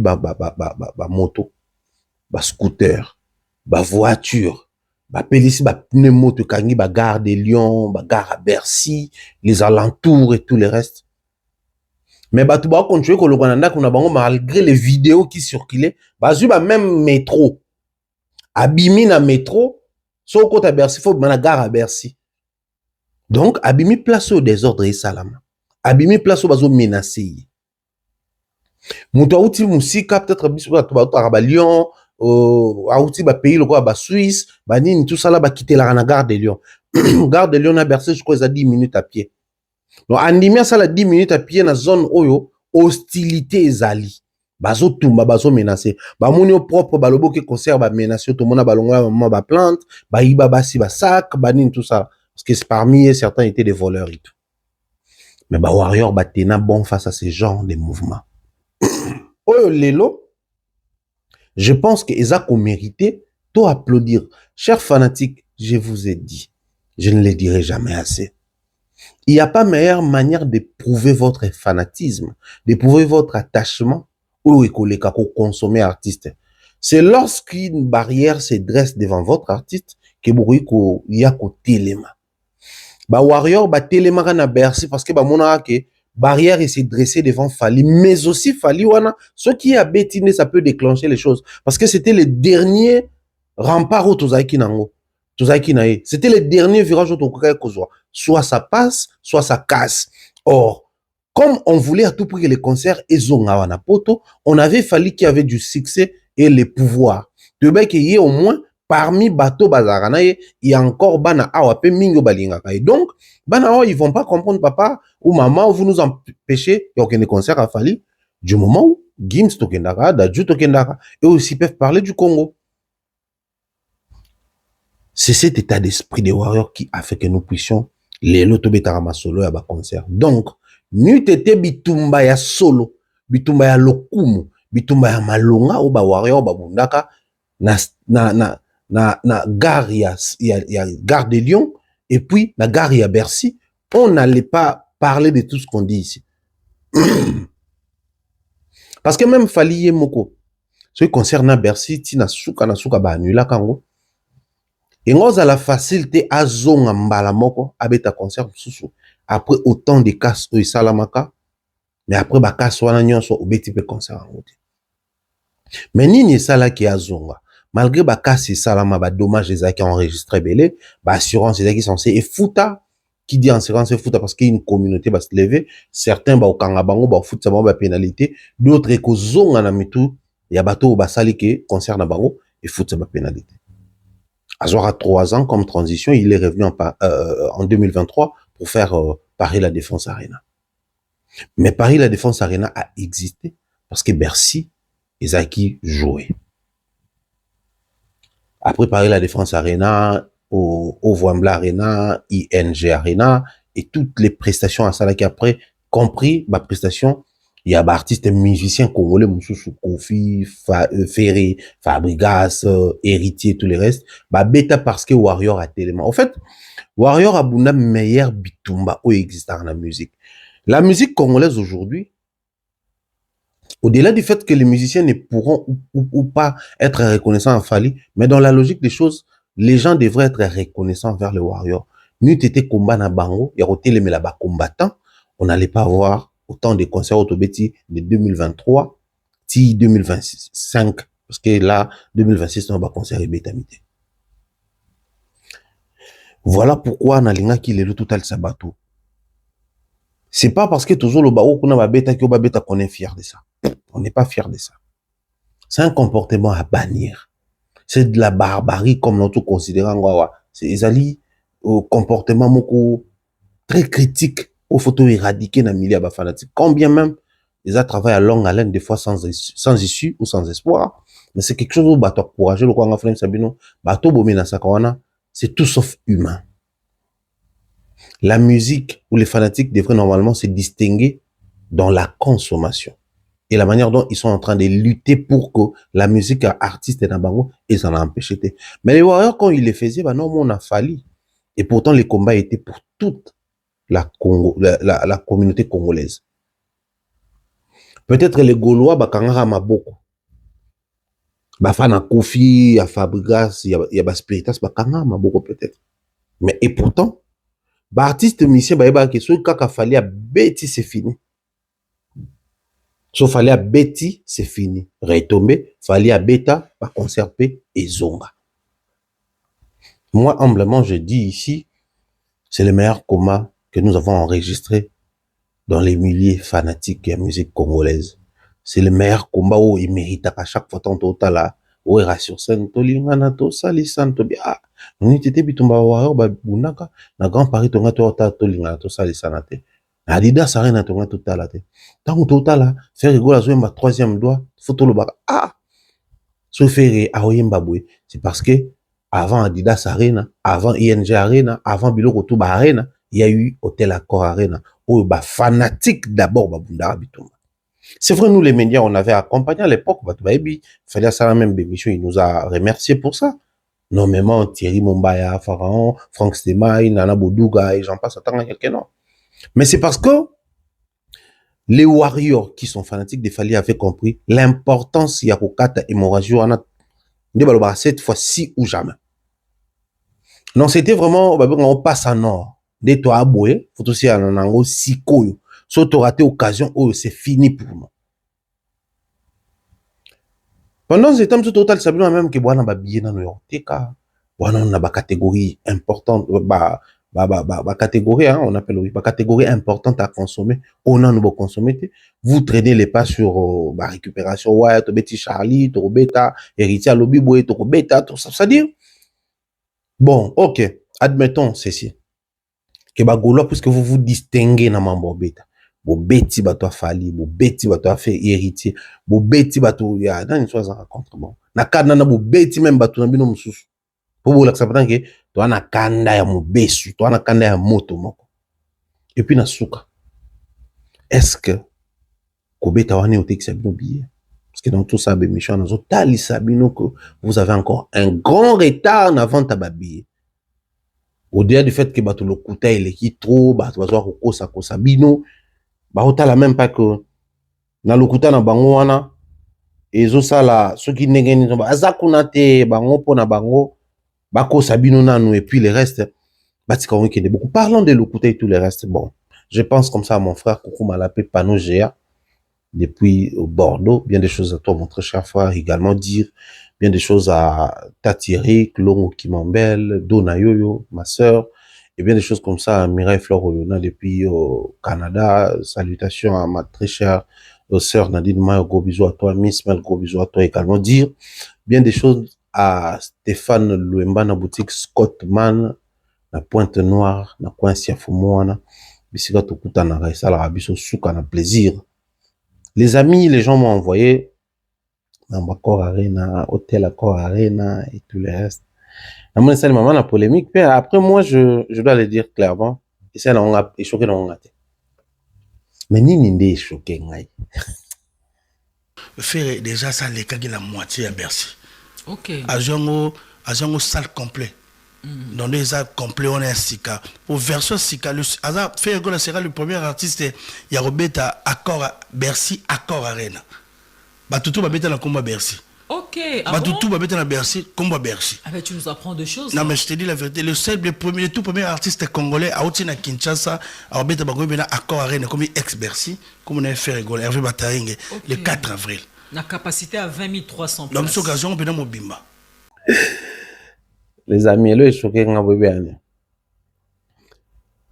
moto, scooter, voiture, pélici, pneumoto, kangi, gare de Lyon, gare à Bercy, les alentours et tout le reste. Mais tu vas continuer malgré les vidéos qui circulaient, même métro. Abimi na métro, so côté à Bercy, faut na gare à Bercy. Donc, Abimi place au désordre et salama. Abimi place au bazo menacé. Mouta outi musika peut-être biso ba Lyon, outi ba pays le quoi ba Suisse, nini tout ça là quitter la gare de Lyon. Gare de Lyon à Bercy, je crois ça 10 minutes à pied. Donc andimia ça la 10 minutes à pied na zone oyo hostilité ezali. Bazo tumba bazo menacé moni propre balobo ke concert menacé tout mona balonga maman plante iba basi sac nini tout ça parce que parmi eux certains étaient des voleurs et tout. Mais Warrior tena bon face à ce genre de mouvements. Oyo lelo, je pense que Ezako méritait to applaudir. Chers fanatiques, je vous ai dit, je ne le dirai jamais assez. Il n'y a pas meilleure manière de prouver votre fanatisme, de prouver votre attachement ou écoler kako consommer artiste C'est lorsqu'une barrière se dresse devant votre artiste que vous y a côté téléma. Ba warrior ba téléma na Bercy parce que ba mona que barrière et s'est dressé devant Fali, mais aussi Fali wana ce qui a bétiné ça peut déclencher les choses parce que c'était le dernier rempart au Tozaki nango. Tozaki nae, c'était le dernier virage au Tokaka Kozwa. Soit ça passe, soit ça casse. Or, comme on voulait à tout prix que les concerts ezonga na poto, on avait fallu qu'il y avait du succès et le pouvoir. De bien qu'il y ait au moins parmi bateau bazarana, il y a encore bana awape mingo balingaka. Et donc, bana ils vont pas comprendre papa ou maman, vous nous empêchez, il y a aucun concert à Fali, du moment où Gims Tokendaka, Dadju Tokendaka, eux aussi peuvent parler du Congo. C'est cet état d'esprit des warriors qui a fait que nous puissions les lotobetara solo à bas concert. Donc, nous tete bitumba ya solo, bitumba ya lokumu, bitumba ya malonga ou ba warrior ba bundaka na gare ya gare de Lyon et puis na gare ya Bercy, on n'allait pas parler de tout ce qu'on dit ici. Parce que même Fali Moko, ce qui concerne Bercy, tina suka ba annula kango. Et nous avons la facilité à zonga mbala moko abeta concert susu après autant de casse au salamaka mais après ba casse wana nyonso obeti pe concert en route. Mais nini sala ki azonga malgré ba casse salama ba dommage les qui enregistré belé ba assurance les qui censé et futa qui dit assurance et futa parce qu'il y a une communauté va se lever certains ba okanga bango ba futa ba pénalité d'autres ko zonga na mitu ya bato ba sali ke concert na bango et futa ba pénalité. À 3 ans comme transition, il est revenu en 2023 pour faire Paris La Défense Arena. Mais Paris La Défense Arena a existé parce que Bercy, ils ont qui joué. Après Paris La Défense Arena, au Wembley Arena, ING Arena et toutes les prestations à ça qui après, compris ma prestation, il y a des artistes musiciens congolais, Moussou Kofi, Ferry, Fabregas, Héritier, tout le reste. Bah, bêta parce que Warrior a tellement. En fait, Warrior a une meilleure bitumba où existe dans la musique. La musique congolaise aujourd'hui, au-delà du fait que les musiciens ne pourront ou pas être reconnaissants à Fali, mais dans la logique des choses, les gens devraient être reconnaissants vers le Warrior. Nous, t'étais combat na bango, il y a côté les là-bas combattants, on n'allait pas voir autant de concerts autobéti de 2023, si 2025, parce que là, 2026, on va concert et bétamité. Voilà pourquoi on a l'inga qui est le total sabato. C'est pas parce que toujours le bao qu'on a bêta qu'on est fier de ça. On n'est pas fier de ça. C'est un comportement à bannir. C'est de la barbarie comme nous tout considérons. C'est un comportement moko très critique. Il faut tout éradiquer dans le milieu fanatique. Combien même ils ont travaillé à longue haleine, des fois sans issue ou sans espoir. Mais c'est quelque chose où bateau courageux, le quoi flemme sabino, bateau bomina sakawana, c'est tout sauf humain. La musique ou les fanatiques devraient normalement se distinguer dans la consommation et la manière dont ils sont en train de lutter pour que la musique artiste et n'abango et ça n'a empêché. Mais les Warriors quand ils les faisaient, bah non, on a fallu. Et pourtant les combats étaient pour toute la communauté congolaise. Peut-être les Gaulois, bah, kangara maboko. Bah, fana Kofi, à Fabregas, il y a bah, Spiritas, bah, kangara maboko peut-être. Mais, et pourtant, bah, artiste, musicien, bah, bah, que ce kaka fallait à Betty, c'est fini. Sauf fallait à Betty, c'est fini. Retombé, fallait à Beta, bah, conserver et zonga. Moi, humblement, je dis ici, c'est le meilleur combat que nous avons enregistré dans les milliers fanatiques de la musique congolaise. C'est le meilleur combat où il mérite à chaque fois tant total là. Où il rassure scène, tolingana to sali santo bia. Nous t'étais bitumba warrior ba bunaka na grand Paris tonga to ta tolingana to sali sanate. Adidas arena tonga total là. Tant total là, faire rigoler à ma troisième doigt, photo le baka. Ah. So faire aoyemba boué, c'est parce que avant Adidas Arena, avant ING Arena, avant Biloko Touba Arena, il y a eu Hôtel Accor Arena. Oh, bah, fanatique d'abord, bah, Bundara Bitumba. C'est vrai, nous, les médias, on avait accompagné à l'époque, bah, il fallait ça la même émission, il nous a remercié pour ça. Nommément, Thierry Mombaya, Pharaon, Frank Stemay, Nana Boudouga, et j'en passe, attends, quelqu'un, non. Mais c'est parce que les warriors qui sont fanatiques des Fali avaient compris l'importance, il y a qu'au kata hémorragie, cette fois-ci ou jamais. Non, c'était vraiment, on passe en or. Dès toi à bouer, faut aussi en ango si koyo. Sauf tu raté occasion, oh, c'est fini pour moi. Pendant ce temps, tout total, ça veut même que boana ba billet na no teka. Boana on a ba catégorie importante, ba catégorie, hein, on appelle oui, ba catégorie importante à consommer. On a nous consommer. Vous traînez les pas sur ba récupération, ouais, to beti Charlie, to beta, héritier lobby boy, to beta, tout ça. C'est-à-dire, bon, ok, admettons ceci. Que ba golo puisque vous vous distinguez na mambo beta. Bo beti bato fali, bo beti bato fait héritier, bo beti bato ya dans une chose en rencontre bon. Na kadna na bo beti même bato na bino mususu. Po bo la sapana ke to ana kanda ya mobesu, to ana kanda ya moto moko. Et puis na suka. Est-ce que ko beta wane o teki sabino billet? Parce que dans tout ça be méchant na zo tali sabino que vous avez encore un grand retard en avant ta billet. Au-delà du fait que bato le kuta il est trop, bato bazo ko kosa bino. Bah otala même pas que na lokuta na bango wana ezo sala soki ndenge ni aza kuna te bango po na bango bakosa bino nanu et puis le reste batika on kende beaucoup parlons de lokuta et tout le reste bon je pense comme ça à mon frère Coucou Malapé Pano Géa depuis Bordeaux bien des choses à toi mon très cher frère également dire bien des choses à Tatiri Longo Kimambel Dona Yoyo ma sœur et bien des choses comme ça à Mireille Flore Oyona depuis au Canada. Salutations à ma très chère sœur Nadine Mayo, gros bisous à toi. Miss Mel, gros bisous à toi également. Dire bien des choses à Stéphane Louemba, na boutique Scottman, na Pointe Noire, na coin Siafumouana. Bisiga Tokuta na Raissa, la Rabiso Souka, na plaisir. Les amis, les gens m'ont envoyé dans Accor Arena, Hôtel Accor Arena et tout le reste. Maman, c'est maman la polémique. Puis après, moi, je dois le dire clairement. Et ça, on a choqué dans mon mais ni n'est choqué, ngai. Faire déjà ça, les cas la moitié à Bercy. Ok. Agent salle complet. Dans les salles complets, on est un Sika. Pour version Sika, faire sera le premier artiste. Il y a Robeta Accor Bercy, Accor Arena. Bah, tout va mettre dans le combat Bercy. Ok. Bah, tout va mettre dans Bercy, combat Bercy. Ah ben tu nous apprends des choses. Non, mais je te dis la vérité. Le tout premier artiste congolais, à Outina Kinshasa, à Robeta Bagobena, Accor Arena, comme ex-Bercy, comme on a fait rigoler, Hervé Bataring, le 4 avril. La capacité à 20 300 places. Dans cette occasion, on peut dans Mobimba. Les amis, là, ils sont choqués quand vous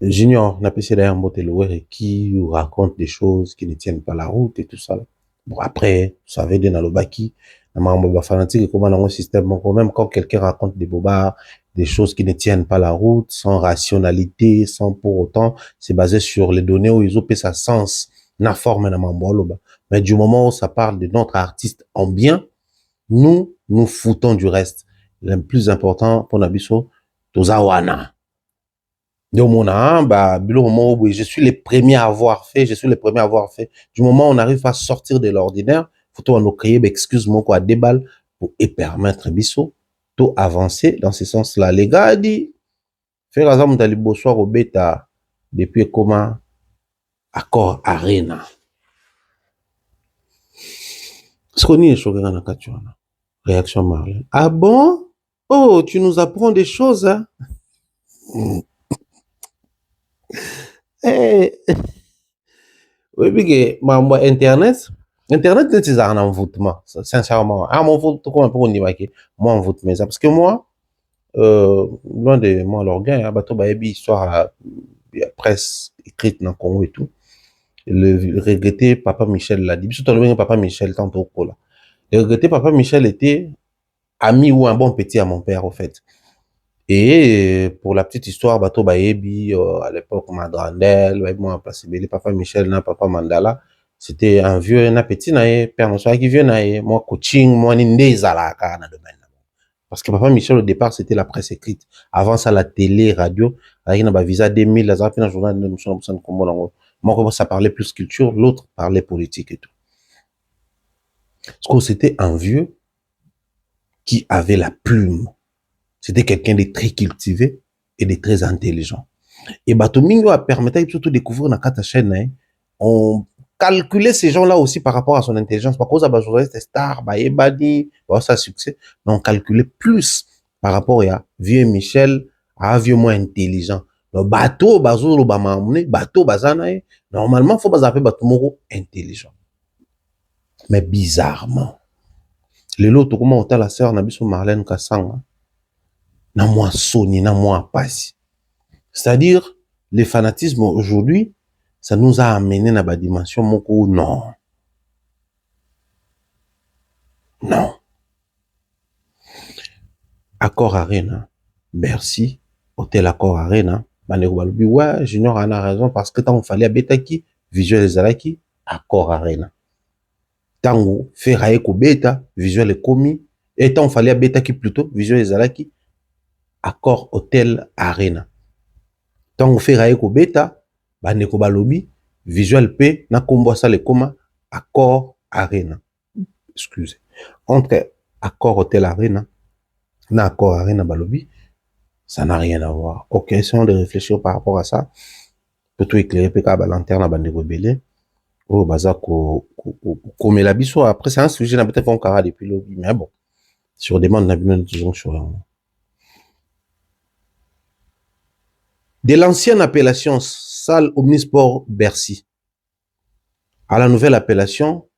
Junior, n'a pas essayé d'ailleurs Motelouer qui raconte des choses qui ne tiennent pas la route et tout ça. Bon, après, vous savez, dans le baki, fanatique, comment dans un système, même quand quelqu'un raconte des bobards, des choses qui ne tiennent pas la route, sans rationalité, sans pour autant, c'est basé sur les données où ils ont fait sa sens, na forme, na mamboloba. Mais du moment où ça parle de notre artiste en bien, nous foutons du reste. Le plus important pour Nabiso, Tozawana. Je suis le premier à avoir fait, Du moment où on arrive à sortir de l'ordinaire, faut tout nous créer, excuse-moi, quoi, des balles pour permettre Bisso, tout avancer dans ce sens-là. Les gars, dit, faire exemple, d'aller bonsoir au bêta, depuis comment, Accor Arena. Ce qu'on y est choqué dans la Katuana. Réaction Marlène. Ah bon? Oh, tu nous apprends des choses, hein? Eh, oui, puis que Internet, c'est un envoûtement, sincèrement. Ah, mon voûte, comment on dit, moi, envoûte, mais ça, parce que moi, loin de moi, l'orgueil, hein, bateau, histoire, presse écrite dans le Congo et tout. Le regretté Papa Michel l'a dit. Surtout le Papa Michel, tantôt, là. Le regretté Papa Michel était ami ou un bon petit à mon père, au fait. Et pour la petite histoire, bateau Bayebi, à l'époque, Madrandel, moi, placé Bélé, Papa Michel, Papa Mandala, c'était un vieux, un petit, père François qui vient, moi, coaching, moi, Nindezalaka, dans le domaine. Parce que Papa Michel, au départ, c'était la presse écrite. Avant ça, la télé, radio, avec un visa 2000, la zafina, journal de moi, ça parlait plus culture, l'autre parlait politique et tout. Parce que c'était un vieux qui avait la plume. C'était quelqu'un de très cultivé et de très intelligent. Et Batomingo a permis de tout découvrir dans la chaîne, calculer ces gens-là aussi par rapport à son intelligence. Par cause à journaliste star, ebani, sa succès. Donc, calculer plus par rapport à vieux Michel, à vieux moins intelligent. Le bateau, bazou, bateau, bazanae. Normalement, faut pas appeler bateau moro intelligent. Mais bizarrement, les lots, comment on la sœur, Nabiso Marlène Kassanga, na moi Sony, na moi Passi. C'est-à-dire, le fanatisme aujourd'hui, ça nous a amené dans la dimension moko non. Non. Accord Arena, Bercy, Hôtel Accord Arena, ouais, Junior en a raison parce que tant il fallait Betaki, Visuel Zalaki, Accord Arena. Tango, Ferrae ko Beta, Visuel Komi, et tant il fallait Betaki plutôt, Visuel Zalaki, Accord Hôtel Arena. Tango Ferrae ko Beta, Baneko Balobi, Visual P, na kombo sa le koma, Accord Arena. Excusez. Entre Accord Hôtel Arena, na Accord Arena Balobi, ça n'a rien à voir. Ok, essayons de réfléchir par rapport à ça. Peut-être éclairer, peut-être la lanterne à Bandego Belé. Oh, baza comme la biso. Après, c'est un sujet, n'a peut-être qu'on cara depuis le lobby. Mais bon, sur demande, n'a bien disons sur de l'ancienne appellation Salle Omnisport Bercy à la nouvelle appellation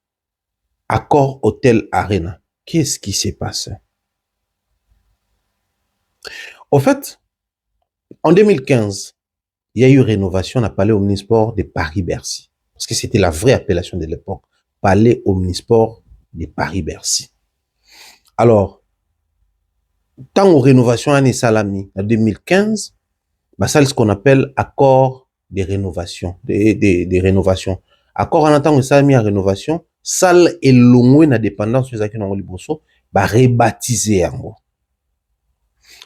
Accord Hôtel Arena. Qu'est-ce qui s'est passé? Au fait, en 2015, il y a eu rénovation à Palais Omnisport de Paris-Bercy. Parce que c'était la vraie appellation de l'époque. Palais Omnisport de Paris-Bercy. Alors, tant aux rénovations à Salami en 2015, bah, ça, c'est ce qu'on appelle accord de rénovation. Des rénovations. Accord en tant que ça a mis en rénovation, salle et longue na dépendance de Zaki Nangoli Bosso, bah, rebaptisé en gros.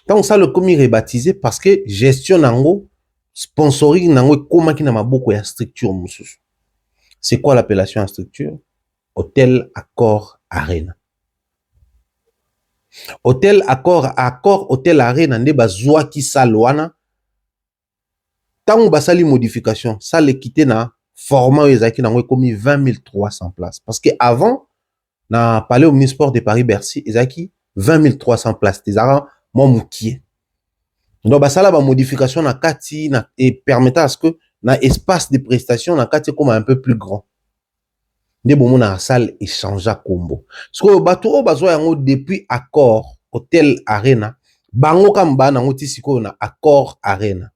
Tant ça le commis rebaptisé parce que gestion en gros, sponsoring nango koma ki na maboko ya structure mususu. C'est quoi l'appellation en structure? Hôtel Accord Arena. Hôtel Accord Hôtel Arena nde bazwa ki salwana. Tant basali modification, ça le quitté na format ezaki nango komi 20 300 places parce que avant na Palais Omnisport de Paris-Bercy ezaki 20 300 places tezara mo mukie. Donc, bah, ça là, modification na kati et permettant à ce que na espace de prestation na kati comme un peu plus grand. Des bon na salle échange à combo. Ce que bateau bazo yango depuis Accord Hôtel Arena, bango kamba na ngoti siko na Accord Arena.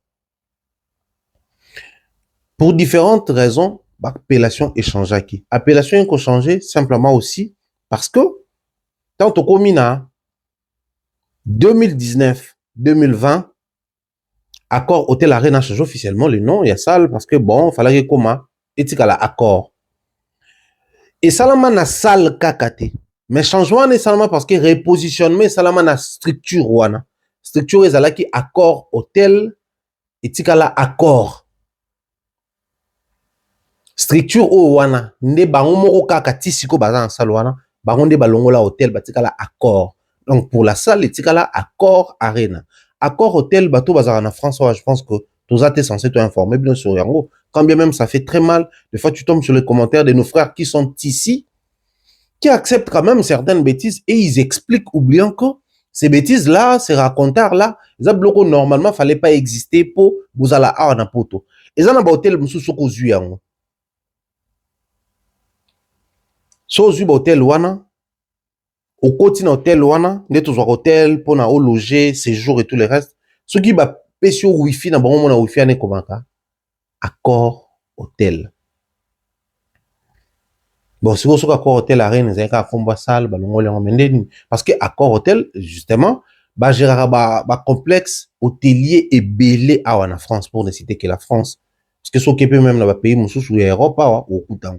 Pour différentes raisons, appellation échange qui. Appellation qu'on changer simplement aussi parce que tant au comina 2019 2020 Accord Hôtel Arena change officiellement le nom, il y a ça parce que bon, il fallait que comment éthique à la accord. Et salama na salle kakate. Mais changement n'est seulement parce que repositionnement salama na structure wana. Structure ezala ki accord hôtel éthique à la accord. Structure o wana nde bango moko kaka tisiko baza en salle wana, bango nde balongola hôtel batika la accord. Donc pour la salle éthique à la Accord Arena. Accord Hôtel, bateau bazar en France, je pense que tous êtes censés t'informer bien sur Yango. Quand bien même ça fait très mal, des fois tu tombes sur les commentaires de nos frères qui sont ici, qui acceptent quand même certaines bêtises et ils expliquent, oubliant que ces bêtises-là, ces racontars-là, les blocs normalement fallait pas exister pour vous aller à un poto. Et ça n'a pas hôtel, monsieur Soko Zuyango. So Zub Hôtel Wana, au côté d'un hôtel wana, net aux hôtel pour na au loger, séjour et tout le reste. Ce qui va pêcher au wifi na bon mon wifi ane comment ka? Accord hôtel. Bon, si vous avez accord hôtel à Rennes, vous avez un combat salle, parce que accord hôtel justement, bah gérera ba complexe hôtelier et belé à en France pour ne citer que la France. Parce que ce qui peut même dans le pays monsieur sous Europe au coutant.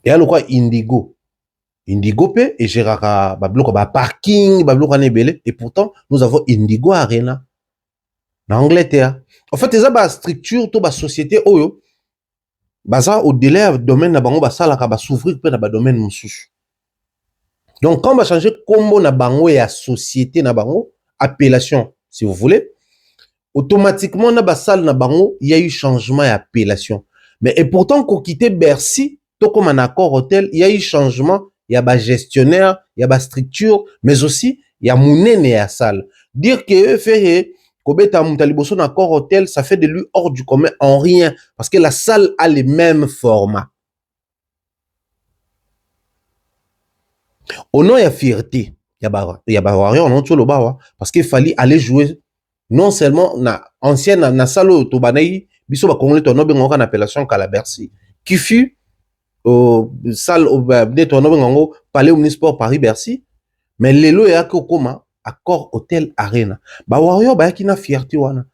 Et alors quoi Indigo Indigo P et gérera ba parking, ba bloc belé et pourtant nous avons Indigo Arena en Angleterre. En fait, ça ba structure to ba société oyo baza au délai domaine na bango ba sala ka ba s'ouvrir pe na ba domaine mususu. Donc quand on va changer combo na bango et à société na bango, appellation si vous voulez, automatiquement na ba salle na bango, il y a eu changement et appellation. Mais et pourtant, qu'on quitte Bercy, tout comme un accord hôtel, il y a eu changement, il y a des gestionnaire, il y a des structure, mais aussi, il y a mounene et à salle. Dire que fait Kobeta Moutaliboso un accord hôtel, ça fait de lui hors du commun en rien, parce que la salle a les mêmes formats. Au nom, il y a fierté. Il y a Warrior, non, tu le bawa, parce qu'il fallait aller jouer non seulement na ancienne na salle Tobanaï, biso ba congolais ton nom en appellation Calabercy, qui fut salle de ton nom palais omnisport Paris Bercy, mais lelo ya ko koma accord hôtel arena. Ba Warrior ba ki na fierté wana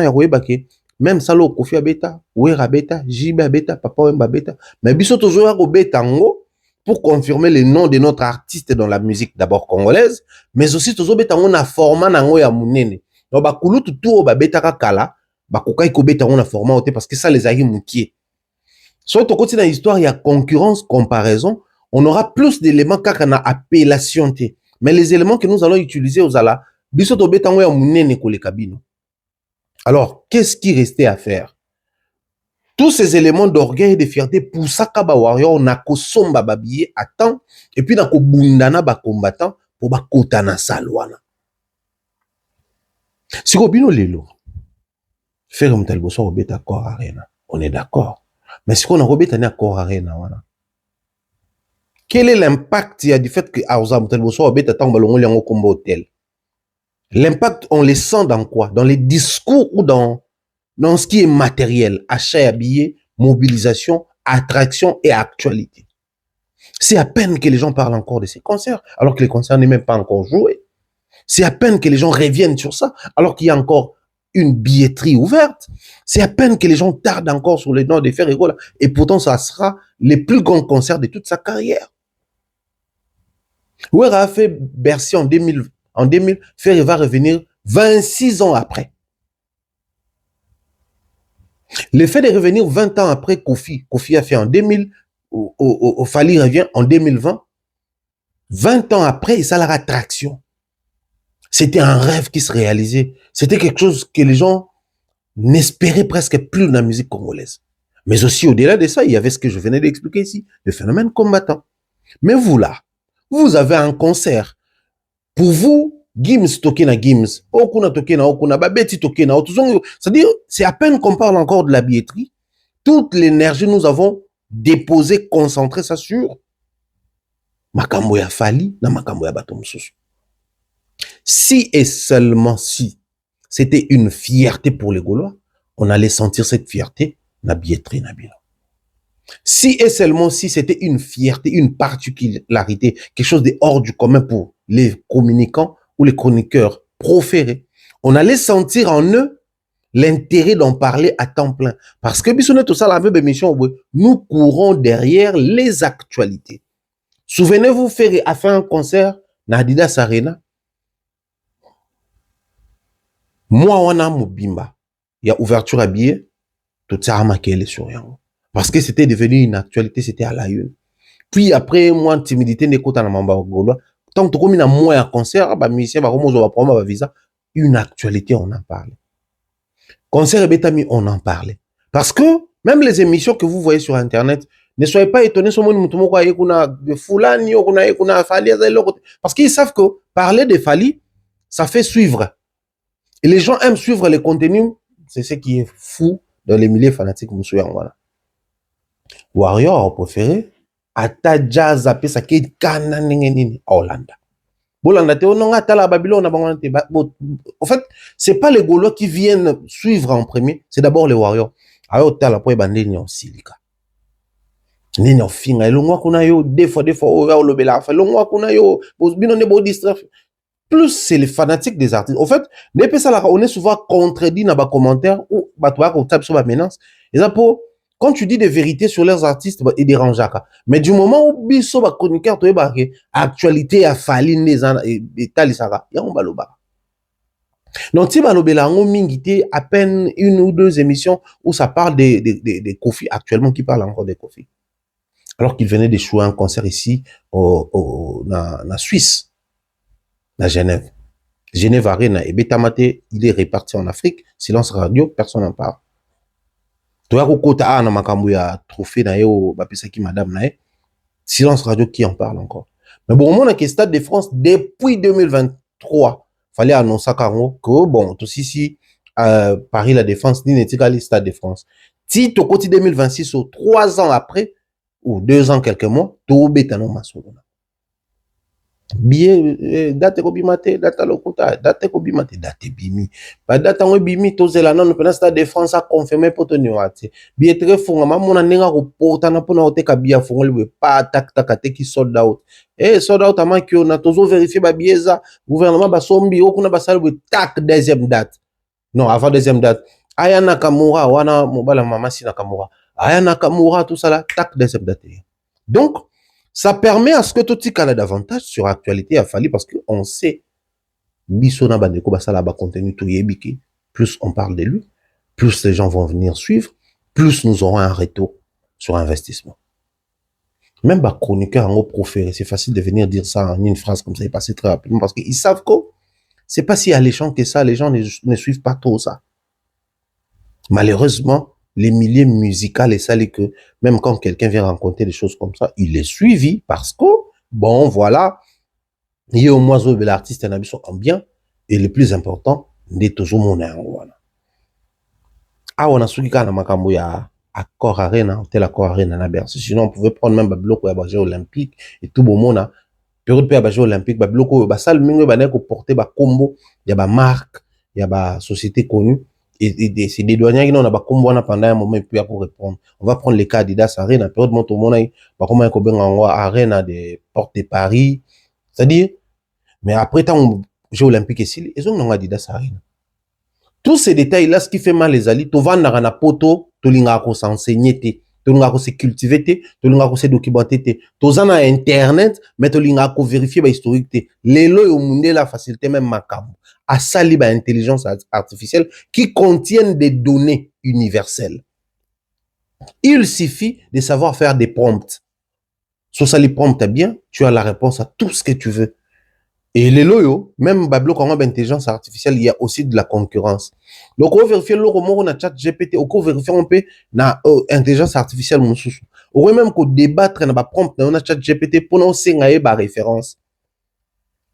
ya koyeba ke même salle Kofi Abeta, Wera Beta, Jibe Beta, Papa Wemba Beta, mais biso toujours ya ko beta ngo pour confirmer le nom de notre artiste dans la musique d'abord congolaise, mais aussi toujours beta ngo na format nango ya munene. Donc ba kulutu tout ba beta kala, ba kokai ko beta ngo na format hôtel parce que ça les a mukié. Soit au côté dans l'histoire, il y a concurrence, comparaison, on aura plus d'éléments qu'à na appellation té. Mais les éléments que nous allons utiliser aux ala, biso to beta ngo ya munene ko le kabino. Alors, qu'est-ce qui restait à faire? Tous ces éléments d'orgueil et de fierté pour Sakaba Warrior, na ko somba babillé à temps, et puis na ko bundana ba combattant pour ba kotana salwana. Si Robino Lelo, faire un tel bosso Robeta Accord Arena, on est d'accord. Mais si on a Robeta Accord Arena, wana. Quel est l'impact du fait que Aouza Moutel Bosso Robeta tant balongo liango combo hôtel? L'impact, on le sent dans quoi? Dans les discours ou dans ce qui est matériel, achat et habillé, mobilisation, attraction et actualité. C'est à peine que les gens parlent encore de ces concerts, alors que les concerts n'est même pas encore joués. C'est à peine que les gens reviennent sur ça, alors qu'il y a encore une billetterie ouverte. C'est à peine que les gens tardent encore sur les noms de faire rigolo. Et pourtant, ça sera les plus grands concerts de toute sa carrière. Ouera a fait Bercy en 2000. Ferry va revenir 26 ans après. Le fait de revenir 20 ans après Kofi a fait en 2000, Fali revient en 2020. 20 ans après, ça la attraction. C'était un rêve qui se réalisait. C'était quelque chose que les gens n'espéraient presque plus dans la musique congolaise. Mais aussi, au-delà de ça, il y avait ce que je venais d'expliquer ici, le phénomène combattant. Mais vous là, vous avez un concert. Pour vous, Gims toke na Gims, Okuna toke na Okuna, Babeti toke na Okuna. C'est-à-dire, c'est à peine qu'on parle encore de la billetterie. Toute l'énergie, nous avons déposé, concentré ça sur Makambo ya Fali, na Makambo ya Bato Mosusu. Si et seulement si c'était une fierté pour les Gaulois, on allait sentir cette fierté na billetterie na bilo. Si et seulement si c'était une fierté, une particularité, quelque chose de hors du commun pour les communicants ou les chroniqueurs proférés, on allait sentir en eux l'intérêt d'en parler à temps plein. Parce que bisonnet tout ça, la même émission, nous courons derrière les actualités. Souvenez-vous, Ferry a fait un concert na Adidas Arena. Moi, on a Mobimba. Il y a ouverture à billets. Tout ça a marqué les souriants. Parce que c'était devenu une actualité, c'était à la une. Puis après, moi, timidité n'est qu'au Mamba Gaulois. Tant que comme il y a moins un concert, bah, musicien, bah, comment on va prendre un visa, une actualité, on en parle. Concert et Betami, on en parlait. Parce que, même les émissions que vous voyez sur Internet, ne soyez pas étonnés, parce qu'ils savent que parler de Fali, ça fait suivre. Et les gens aiment suivre les contenus, c'est ce qui est fou dans les milieux fanatiques, voilà. Warrior préféré, ata jazz apé ça qui kana nini Hollande. Bolanda te onanga tala Babylone bango te. En fait, c'est pas les Gaulois qui viennent suivre en premier, c'est d'abord les Warriors. Ayo tala po ebande ni silika. Nini ofinga elongwa kuna yo des fois o lobela fa longwa kuna yo bino ne bo distraire. Plus c'est les fanatiques des artistes. En fait, on est souvent contredit dans les commentaires ou on tape sur la menace. Et ça pour quand tu dis des vérités sur leurs artistes, ils dérangent. Mais du moment où biso ba chroniqueur to eba actualité a fallu et talisara, ya on baloba. Donc si balobela ngo mingité à peine une ou deux émissions où ça parle des Kofi actuellement qui parle encore des Kofi. Alors qu'il venait d'échouer un concert ici na Suisse, à Genève. Genève Arena et Betamate, il est réparti en Afrique. Silence radio, personne n'en parle. Toya kokota na makambo ya trophée na yo bapesa ki madame na silence radio qui en parle encore. Mais bon, au moins, que Stade de France, depuis 2023, fallait annoncer que bon, tout ici, Paris la Défense, ni n'était qu'à Stade de France. Si au côté 2026, ou 3 ans après, ou 2 ans, quelques mois, tout bétano masolo. Billet, date kobimate, date lokota, date kobimate, date bimi. Ba date en bimi, to zela non, le Stade de France a confirmé pour tenir wate. Billet très fond, maman na nenga ko porta na pona ote ka billet fond le pas tak takate qui sold out. Sold out ama ki on a toujours vérifié ba billet za, gouvernement ba sombi o kuna ba sale tak deuxième date. Non, avant deuxième date. Aya Nakamura, wana mobala mama si Nakamura. Aya Nakamura tout ça là, tak deuxième date. Donc ça permet à ce que tout le monde ait davantage sur l'actualité à Fali parce qu'on sait, Bissona Bandeko Basala ba contenu tout yébiki, plus on parle de lui, plus les gens vont venir suivre, plus nous aurons un retour sur investissement. Même les chroniqueurs en haut proféré, c'est facile de venir dire ça en une phrase comme ça et passer très rapidement parce qu'ils savent que c'est pas si alléchant que ça, les gens ne suivent pas trop ça. Malheureusement, les milieux musicaux et ça, que même quand quelqu'un vient raconter des choses comme ça, il est suivi parce que, bon, voilà, il y a au moins l'artiste en sont bien, et le plus important, il est toujours mon voilà. Ah, on a souki kana makambo ya accord arena, tel accord arena na Bercy. Sinon, on pouvait prendre même bloc ya baje olympique et tout bon mona. Période pe baje olympique, ba bloc ba salle mingo ba neko porter ba combo, ya ba marque, ya ba société connue. Et c'est des douaniers qui n'ont pas combo pendant un moment et puis pour répondre. On va prendre les cas d'Adidas Arena, période mon tout monde pas comment qu'on ben en Arena des portes de Paris. C'est-à-dire, mais après tant Jeux olympiques ici, ils ont Adidas Arena. Tous ces détails là, ce qui fait mal les alliés, tu vas dans la poto, tu linga ko s'enseigner te, tu linga ko se cultiver te, tu linga ko se documenter te, tu vas dans internet, mais tu linga ko vérifier ba historique te. Les lois au monde la facilité même macam. À sali ba intelligence artificielle qui contiennent des données universelles. Il suffit de savoir faire des prompts. Sur ça les prompts bien, tu as la réponse à tout ce que tu veux. Et les loyaux, même Bablo quand on a intelligence artificielle, il y a aussi de la concurrence. Donc on vérifie le roman na chat GPT, on vérifie un peu na intelligence artificielle mon sous. On même qu'on débattre na ba prompt na chat GPT pour nous sengaye ba référence.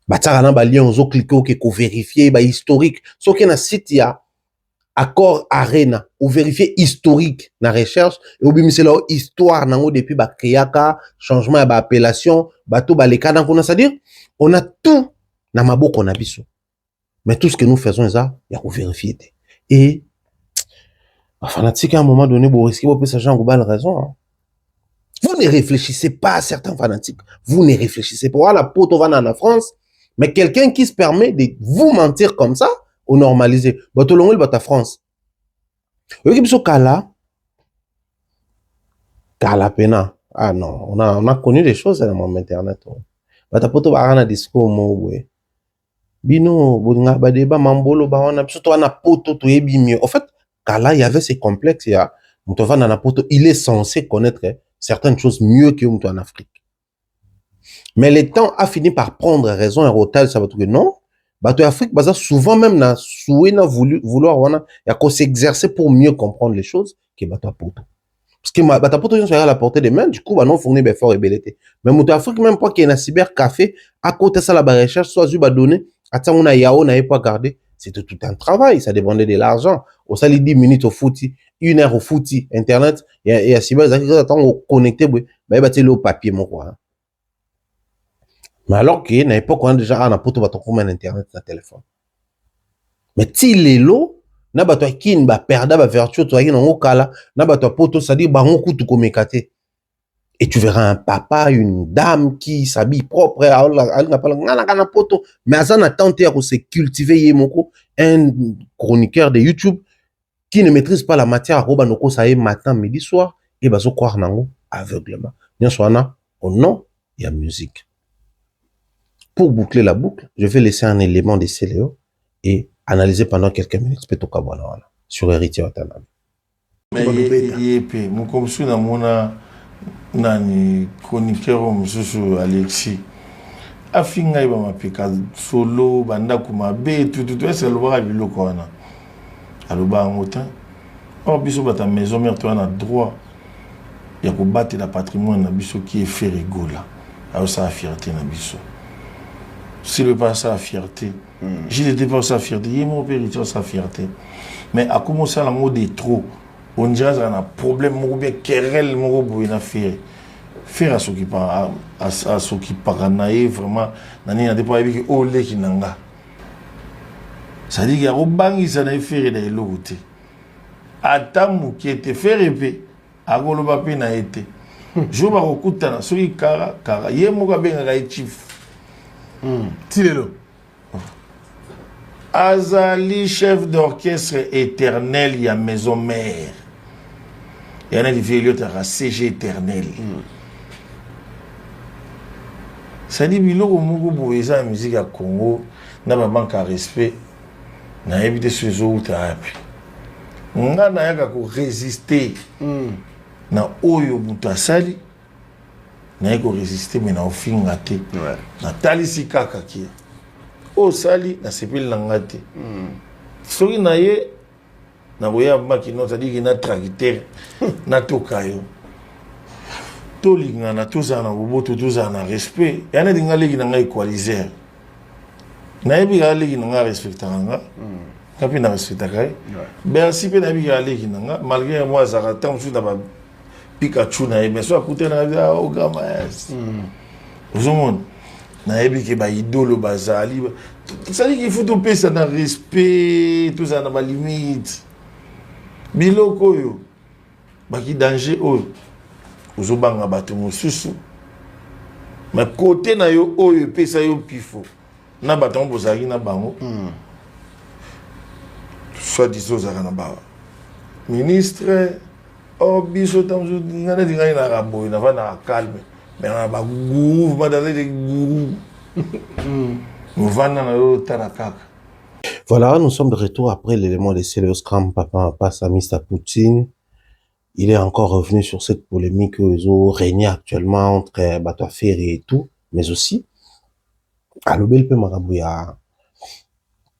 Batarana ba lien on cliquer OK ko vérifier ba historique. So que na site ya accord arena ou vérifier historique na recherche et ou bien c'est là histoire nango depuis ba créaka changement ba appellation bato ba les cas dans qu'on a c'est-à-dire on a tout na maboko na biso. Mais tout ce que nous faisons ça, il y a qu'on vérifier. Et fanatique à un moment donné vous risquez vous ça Jean Goubal raison. Hein. Vous ne réfléchissez pas à certains fanatiques. Vous ne réfléchissez pas à la pote va en France. Mais quelqu'un qui se permet de vous mentir comme ça, au normaliser. Batolongo le bata France. Vous voyez que Kala pena. Ah non, on a connu des choses dans mon internet. Bata poto ba na discours mo we. Bino bonga ba débat mambolo ba wana surtout na poto to yebi mieux. En fait, Kala il y avait ces complexes, il y a Mutova na poto, il est censé connaître certaines choses mieux que Muto en Afrique. Mais le temps a fini par prendre raison et rotal ça va trouver non. Bato Afrique baza souvent même na souhait na vouloir wana ya ko s'exercer pour mieux comprendre les choses que bato poto. Parce que bato poto sont à la portée des mains du coup ba non fournir be fort et belleté. Mais Muto Afrique même pas qu'il y a un cyber café à côté ça la recherche soit zu ba donner attends on a yao na pas garder c'était tout un travail ça dépendait de l'argent au sali 10 minutes au footy 1 heure au footy internet et à cyber attends connecté ba ba le papier mon quoi. Mais alors qu'il y a une époque, on a déjà un poto bato comme un internet na téléphone. Mais si les lots, na bato kin ba perda ba vertu to kin on kala, na bato poto ça dit ba on kutu komekate. Et tu verras un papa, une dame qui s'habille propre, elle n'a pas ngana poto, mais azan a tenté à se cultiver yemoko un chroniqueur de YouTube qui ne maîtrise pas la matière roba noko ça est matin, midi, soir et bazo croire nango aveuglement. Bien soana au nom, il y a musique. Pour boucler la boucle, je vais laisser un élément de Céléo et analyser pendant quelques minutes sur Héritier Watanabe. Mais il mon comme ça na nani chroniqueur mususu Alexis afinga iba mapika solo banda kuma be tout c'est le bras biloko wana aloba ngota Or, biso bata maison mère, toi, on a droit. Il y a pour battre le patrimoine na biso qui est fait rigola. Alors ça a fierté na biso. S'il ne veut pas ça fierté, je ne pas sa fierté, il mon père il sa fierté. Mais à commencer à la mode de trop, on dirait qu'il y a un problème, ou bien querelle, ou bien faire. Faire à ce qui part, à ce qui part naïf vraiment, nani n'a pas vu que oh les qui n'anga. Ça dit qu'il y a un bang qui s'en est fait de l'autre. Attends qui était fait épée, à goloba pe na été. Je vais recouter na celui kara yé mo ka benga ka chief. Tilelo. Azali chef d'orchestre éternel, il y a maison mère. Il y en a des vieux qui ont CG éternel. Ça dit, que Moukou Bouéza, la musique à Congo, n'a pas manque à respect, n'a évité ce jour où tu as appris. On a résister. Na Oyo Bouta Sali, n'a pas résister, mais n'a pas fin gâté. Na Talisi Kakaki. O Sali, n'a pas l'angate. Sori na ye, na voya makino, c'est-à-dire qu'il y a un tracteur, na tokayo. Tolinga na tozana boboto tozana respect yana dinga legi na ngai equaliser na yebi ga legi na nga respectanga kapi na respecta kai merci pe na yebi ga legi na nga malgré moi zaka tant sous na ba Pikachu na yebi so akuté na ga o gama yes uzomon na yebi ke ba idolo bazali ça dit qu'il faut to pesa na respect tozana ba limite biloko yo ba ki danger o Uzobanga bato mosusu mais côté na yo oyo pesa yo pifo na bato bozaki na bango soit disons zaka na ba ministre biso tamzo ngana dinga na rabo na va na calme mais na ba gourou ba dans les gourou nous vana na yo tarakaka. Voilà, nous sommes de retour après l'élément de Célio Scrum, papa passe à Mr. Poutine. Il est encore revenu sur cette polémique qui règne actuellement entre Batoaferi et tout, mais aussi à l'obel pe marabouya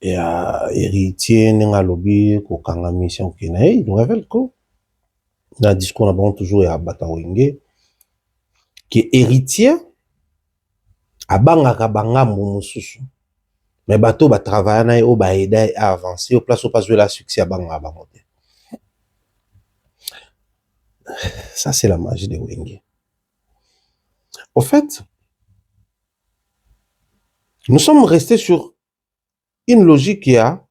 et à héritier n'enga lobby ko kanga mission kenae. Il nous révèle que dans le discours on a toujours à Batawenge qui est héritier à banga kabanga momususu mais bato ba travailler na yo ba aider à avancer au place au pas jouer la succès à banga bangote. Ça, c'est la magie de Wenge. Au fait, nous sommes restés sur une logique qui a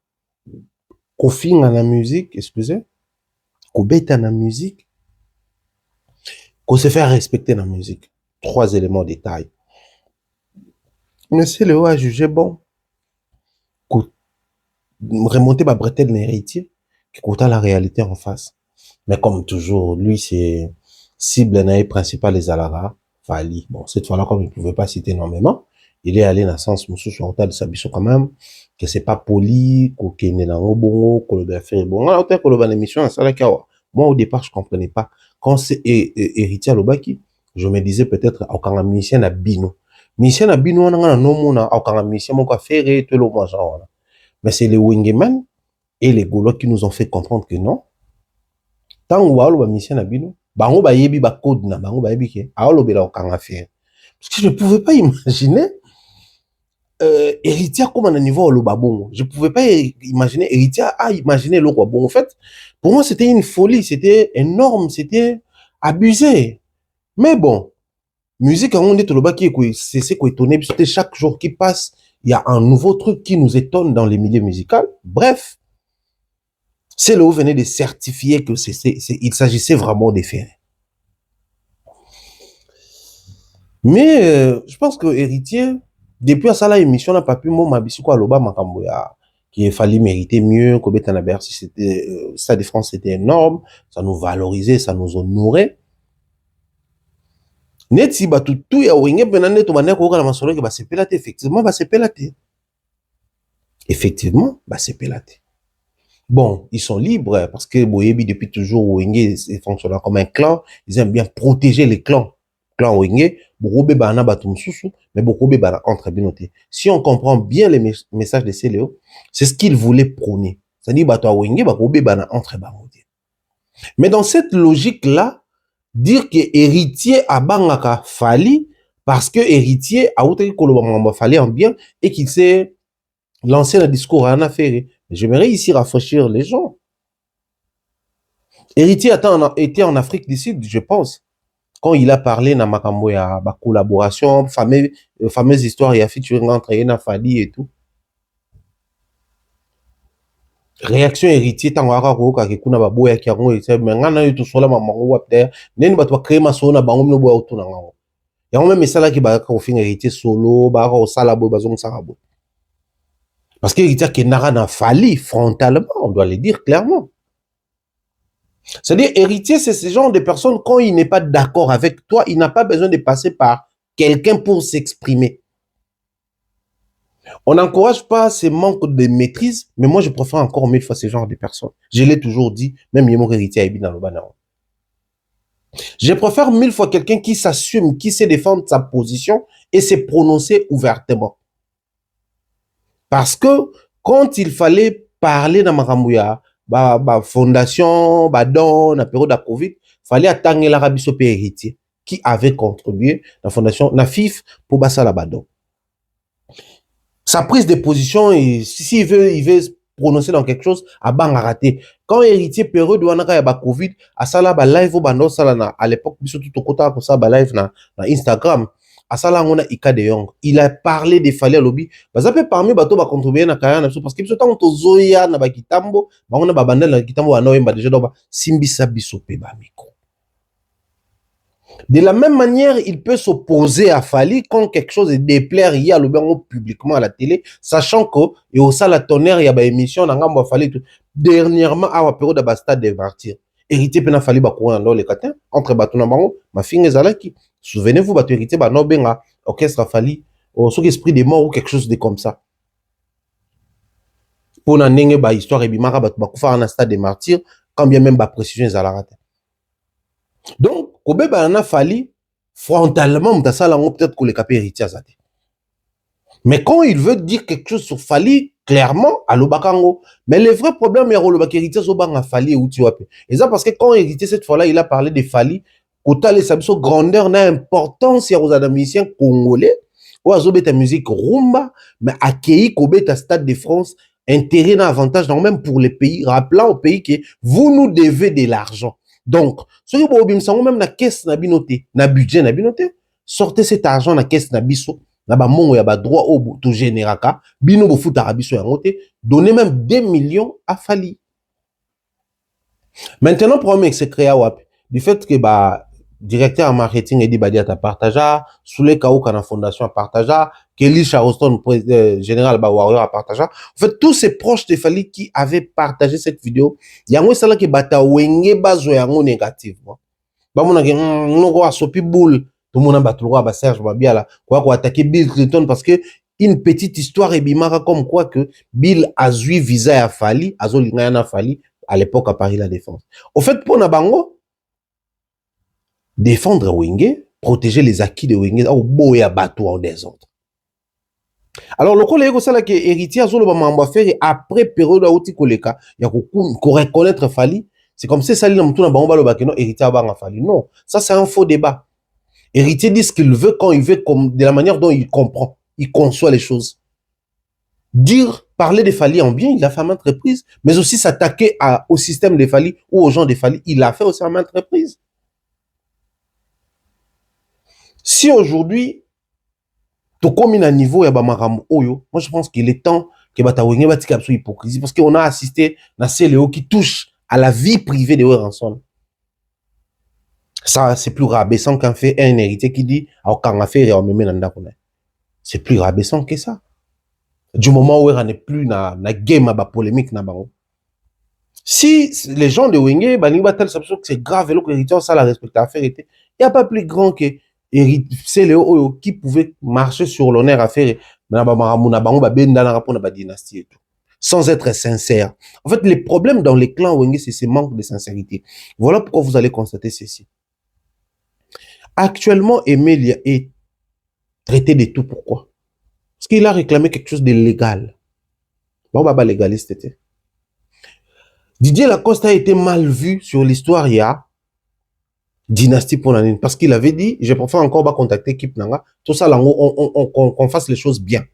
qu'on finit dans la musique, excusez, qu'on bête dans la musique, qu'on se fait respecter dans la musique. 3 éléments de taille. Monsieur Léo a jugé bon qu'on remonter ma bretelle d'héritier, qui coûte la réalité en face. Mais comme toujours, lui, c'est cible principale les Alara, Fali. Bon, cette fois-là, comme il ne pouvait pas citer énormément, il est allé dans le sens, monsieur, sur de Sabiso quand même, que c'est pas poli, qu'il n'est pas bon, que le bien fait bon. Alors, que le émission, moi, au départ, je comprenais pas. Quand c'est héritier à l'Obaki, je me disais peut-être, au quand musicien à Bino. Musicien à Bino, on a non, on a, au quand musicien, mon quoi faire, tout le monde, genre. Mais c'est les Wingeman et les Gaulois qui nous ont fait comprendre que non. Tant ou alors mission na bino bango ba yebi ba code na bango ba yebi ke alors bela okanga faire parce que je ne pouvais pas imaginer héritier comme à un niveau le babongo je pouvais pas imaginer héritier à imaginer le quoi bon en fait pour moi c'était une folie c'était énorme c'était abusé mais bon musique on dit tout le bas qui c'est quoi étonné c'était chaque jour qui passe il y a un nouveau truc qui nous étonne dans les milieux musicaux bref. C'est là où venait de certifier que il s'agissait vraiment des faits. Mais je pense que héritier, depuis à ça la émission n'a pas pu m'abiser quoi l'oba makamboya qu'il fallait mériter mieux que Betana Bercy c'était ça de France c'était énorme, ça nous valorisait, ça nous honorait. Net si ba tout ya wenge benane to bana ko kala masolo ke ba se pelate effectivement ba se pelate. Effectivement, ba se pelate. Bon, ils sont libres parce que Boyebi, depuis toujours, Wenge fonctionne comme un clan. Ils aiment bien protéger les clans. Clan Wenge, Bourobé Bana Batumsusu, mais Bourobé Bana entre binoté. Si on comprend bien les messages de Céléo, c'est ce qu'ils voulaient prôner. C'est-à-dire, Bato Wenge, Bourobé Bana entre banoté. Mais dans cette logique-là, dire que héritier a bangaka Fali parce que héritier a outé Kolobamba Fali en bien et qu'il s'est lancé un discours à en affaire. J'aimerais ici rafraîchir les gens. Héritier était en Afrique du Sud, je pense. Quand il a parlé dans Makambo, il y a une collaboration, fameuse histoire, il y a featuring entre Ena Fali et tout. Réaction héritier, tant waka koka ke kuna baboya ki yango ete mais ngana yo tosola mamango wa peut neni bato ba créer maso na bango mino boya otuna ngango. Yango même esala ki ba ko finga héritier solo, ba ko sala boy bazong sala boy. Parce que héritier qui n'a rien Fali frontalement, on doit le dire clairement. C'est-à-dire, héritier, c'est ce genre de personnes, quand il n'est pas d'accord avec toi, il n'a pas besoin de passer par quelqu'un pour s'exprimer. On n'encourage pas ces manques de maîtrise, mais moi, je préfère encore 1000 fois ce genre de personnes. Je l'ai toujours dit, même Yemo héritier Aibi dans le banao. Je préfère 1000 fois quelqu'un qui s'assume, qui sait défendre sa position et s'est prononcé ouvertement. Parce que quand il fallait parler dans Maramouya, fondation, don, la période de la Covid, fallait attendre l'Arabie Saoudite héritier qui avait contribué la fondation, la FIF pour basa la badon. Sa prise de position, et s'il veut se prononcer dans quelque chose, à bang à rater. Quand héritier période où on a ba Covid, à ça là, live au bando, ça là, à l'époque, surtout au côté, pour ça, live na Instagram. À ça là, on a Ika de Young. Il a parlé des Fali à lobby. Bah, ça peut parmi bateau va contribuer na carrière parce que ce temps on zoya na ba kitambo, bah on a ba bandel na kitambo à noé bah déjà dans ba simbisa bisope ba micro. De la même manière, il peut s'opposer à Fali quand quelque chose est déplaire il y a le publiquement à la télé, sachant que et au ça la tonnerre il y a ba émission na ngamba Fali tout dernièrement à la période de stade de martyrs. Héritier pena Fali ba courir dans les catins entre batuna bango ma finge zalaki. Souvenez-vous, bah, tu hérité, bah, non, ben, orchestre Fali, au son esprit des morts ou quelque chose de comme ça. Pour n'en bah, histoire et bimara, bah, faire un stade des martyrs, quand bien même, bah, précision, à la rate. Donc, Kobe, bah, on a Fali, frontalement, peut-être que les capés héritiers, à mais quand il veut dire quelque chose sur Fali, clairement, à l'Obakango. Mais le vrai problème, c'est que le héritier, c'est Fali ou tu vois. Et ça, parce que quand héritier, cette fois-là, il a parlé de Fali, autant les sabso grandeur n'a importance aux musiciens congolais ou à ta musique rumba mais accueilli Kobe ta Stade de France intérêt n'a avantage donc même pour les pays rappelant au pays que vous nous devez de l'argent donc ce que vous bimsango même na caisse na binoté na budget na binoté sortez cet argent na caisse na biso na ba mongo ya ba droit au tout généraka bino bo futa rabiso ya ngote donnez même 2 millions à Fali maintenant problème c'est créé wap du fait que bah directeur en marketing Eddie Badia a partagé, Soule Kaouka na fondation a partagé, Kelly Charleston, général Warrior a partagé. En fait, tous ces proches de Fali qui avaient partagé cette vidéo, il y a un sala qui bata wenge bazo yango négativement. Ba mona ke noko a sopi boule, tout le monde a battu ba Serge Babia quoi attaquer Bill Clinton parce que une petite histoire et bimara comme quoi que Bill a zui visa à Fali, a zo lingana Fali à l'époque à Paris la Défense. Au fait pour na bango défendre Wenge, protéger les acquis de Wenge, au boya bateau en désordre. Alors, le collègue aussi là que héritier azolo ba mamba faire après période outi koleka, ya ko reconnaître Fali, c'est comme si ça na mutuna ba lo bakeno héritier abanga Fali. Non, ça c'est un faux débat. Héritier dit ce qu'il veut quand il veut comme de la manière dont il comprend, il conçoit les choses. Dire parler de Fali en bien, il a fait à maintes reprises, mais aussi s'attaquer au système de Fali ou aux gens de Fali, il l'a fait aussi à maintes reprises. Si aujourd'hui, tu combines à niveau ya bamaram oyo, moi je pense qu'il est temps que batawenge batika abso hypocrisie parce qu'on a assisté à CLO qui touche à la vie privée de Ranson. Ça c'est plus rabaissant qu'un fait un héritier qui dit alors quand on a fait on me met dans c'est plus rabaissant que ça. Du moment où on n'est plus na game à polémique na bango. Si les gens de Wenge bani batal que c'est grave et l'autre héritier ça la respecte affaire était, il y a pas plus grand que c'est les qui pouvaient marcher sur l'honneur à faire dynastie et tout sans être sincère. En fait, les problèmes dans les clans Wenge, c'est ce manque de sincérité. Voilà pourquoi vous allez constater ceci. Actuellement, Emile est traité de tout. Pourquoi? Parce qu'il a réclamé quelque chose de légal. Bon, baba légaliste était. Didier Lacoste a été mal vu sur l'histoire, il y a dynastie pour l'année. Parce qu'il avait dit, je préfère encore contacter l'équipe Nanga, tout ça, là, qu'on fasse les choses bien.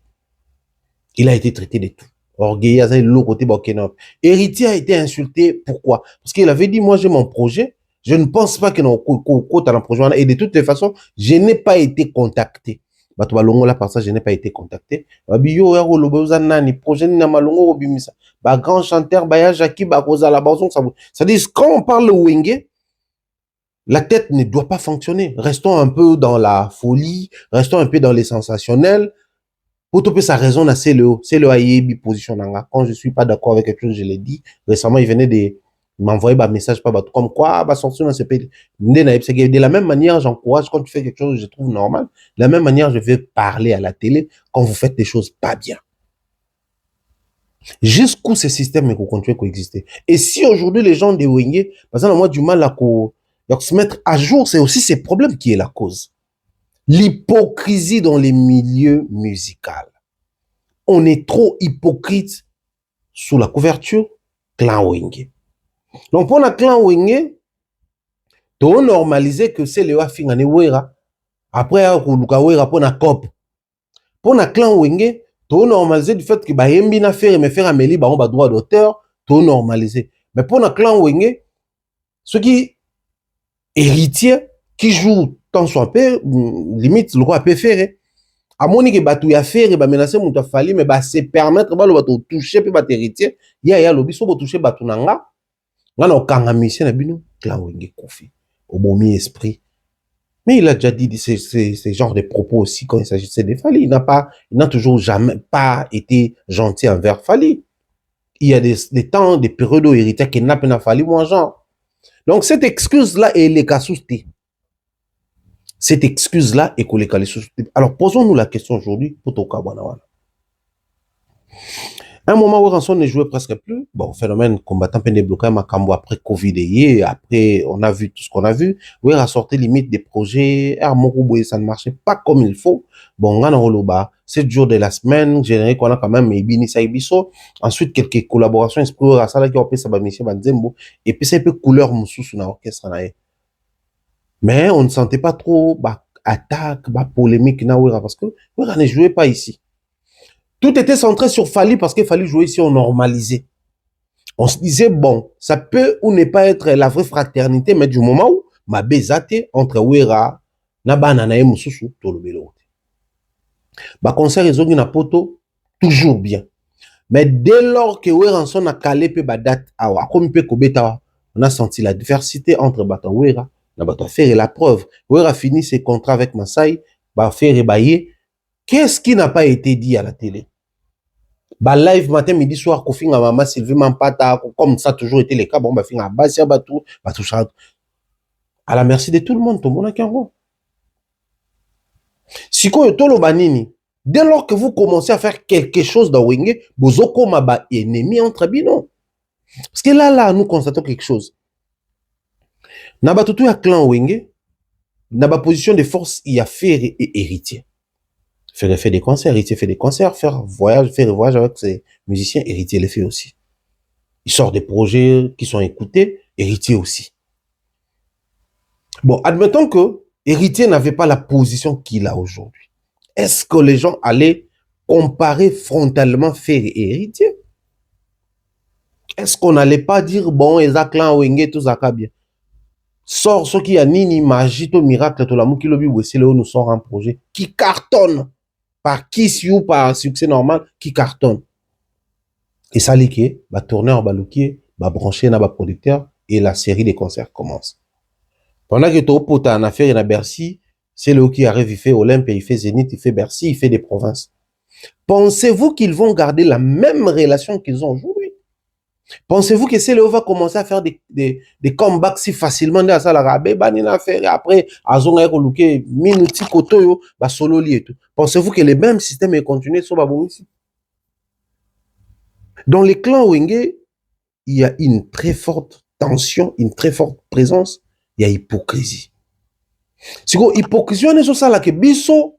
Il a été traité de tout. Orgueil, l'autre côté, Héritier a été insulté. Pourquoi? Parce qu'il avait dit, moi, j'ai mon projet. Je ne pense pas que dans le projet. Et de toutes les façons, je n'ai pas été contacté. Là, par ça, je n'ai pas été contacté. Grand chanteur, Jackie, ça dit, quand on parle Wenge, la tête ne doit pas fonctionner. Restons un peu dans la folie, restons un peu dans les sensationnels. Pour tout sa raison, c'est le AIB position. Quand je suis pas d'accord avec quelque chose, je l'ai dit. Récemment, il venait de m'envoyer un message comme quoi, sortir dans ce pays. De la même manière, j'encourage quand tu fais quelque chose que je trouve normal. De la même manière, je vais parler à la télé quand vous faites des choses pas bien. Jusqu'où ce système est continuer à exister. Et si aujourd'hui les gens de Wenge, par exemple, moi, du mal à se mettre à jour, c'est aussi ces problèmes qui est la cause. L'hypocrisie dans les milieux musicaux. On est trop hypocrite sous la couverture clan Wenge. Donc, pour la clan Wenge, tu as normalisé que c'est le Wafingane Wera. Après, tu as pour la COP. Pour la clan Wenge, tu as normalisé du fait que Yembi na faire mais faire amélie ba droit d'auteur, tu as normalisé. Mais pour la clan Wenge, ceux qui héritiers qui jouent tant soit peu, limite le roi peut faire. À mon niveau, tu as fait, tu as menacé, tu as fallu, mais se permettre de toucher peut héritier. Il y a lobby so toucher batunanga. On a aucun mission bino clan Wenge Kofi. Au bon esprit. Mais il a déjà dit ces genres de propos aussi quand il s'agissait de Fali. Il n'a toujours jamais pas été gentil envers Fali. Il y a des temps, des périodes où héritier qui n'a pas Fali, moi genre. Donc cette excuse-là, elle est cassouste. Cette excuse-là est collée à l'essence. Alors, posons-nous la question aujourd'hui pour Toka Wanawana. Un moment où Ranson ne jouait presque plus, bon, phénomène combattant peine débloqué Makambo après Covid et après, on a vu tout ce qu'on a vu. Oui, a sorti limite des projets, ça ne marchait pas comme il faut. Bon, on a un 7 jours de la semaine, généré qu'on a quand même Ibini Saibiso. Ensuite, quelques collaborations, esprit à ça, qui ont fait sa mission, et puis c'est un peu couleur moussou sur l'orchestre. Mais on ne sentait pas trop attaque, polémique parce que on ne jouait pas ici. Tout était centré sur Fali parce qu'il fallait jouer ici, on normalisait. On se disait, bon, ça peut ou ne pas être la vraie fraternité, mais du moment où ma bezate entre Wera, Nabana na Mususu, tout le bélo. Concert ils ont une poto toujours bien. Mais dès lors que Weranson a calé pe date comme pe kobeta, on a senti la diversité entre Bata Wera. On va faire la preuve. Wera fini ses contrats avec Maasai, va faire ébailler. Qu'est-ce qui n'a pas été dit à la télé? Live matin, midi, soir, Kofinga, Mama, Sylvie, Mampata, comme ça a toujours été le cas, bon, finga, Basia, Batou, à la merci de tout le monde, tout le monde a qu'un rond. Si quoi, Tolo Banini, dès lors que vous commencez à faire quelque chose dans Wenge, vous avez ennemi entre bino. Parce que là, nous constatons quelque chose. Nabatutu ya clan Wenge, naba position de force, il y a Fer et héritier. Fer fait des concerts, héritier fait des concerts, faire voyage avec ses musiciens, héritier les fait aussi. Il sort des projets qui sont écoutés, héritier aussi. Bon, admettons que héritier n'avait pas la position qu'il a aujourd'hui. Est-ce que les gens allaient comparer frontalement Fer et héritier? Est-ce qu'on n'allait pas dire, bon, Eza clan Wenge, tout ça bien? Sort ce qui a nini magie, tout miracle, tout l'amour qui le c'est là où nous sort un projet qui cartonne. Par qui ou par succès normal, qui cartonne. Et ça, liqué, va tourner en balouquier, va brancher dans le producteur, et la série des concerts commence. Pendant que tu as en affaire, il y a Bercy, c'est le qui arrive, il fait Olympe, il fait Zénith, il fait Bercy, il fait des provinces. Pensez-vous qu'ils vont garder la même relation qu'ils ont aujourd'hui? Pensez-vous que c'est là où va commencer à faire des comebacks si facilement dans la rabé, après, minuti koto solo li et tout. Pensez-vous que le même système est continué sur Babou ici? Dans les clans Wenge, il y a une très forte tension, une très forte présence, il y a hypocrisie. Si vous hypocrisie, on est sur ça là que biso,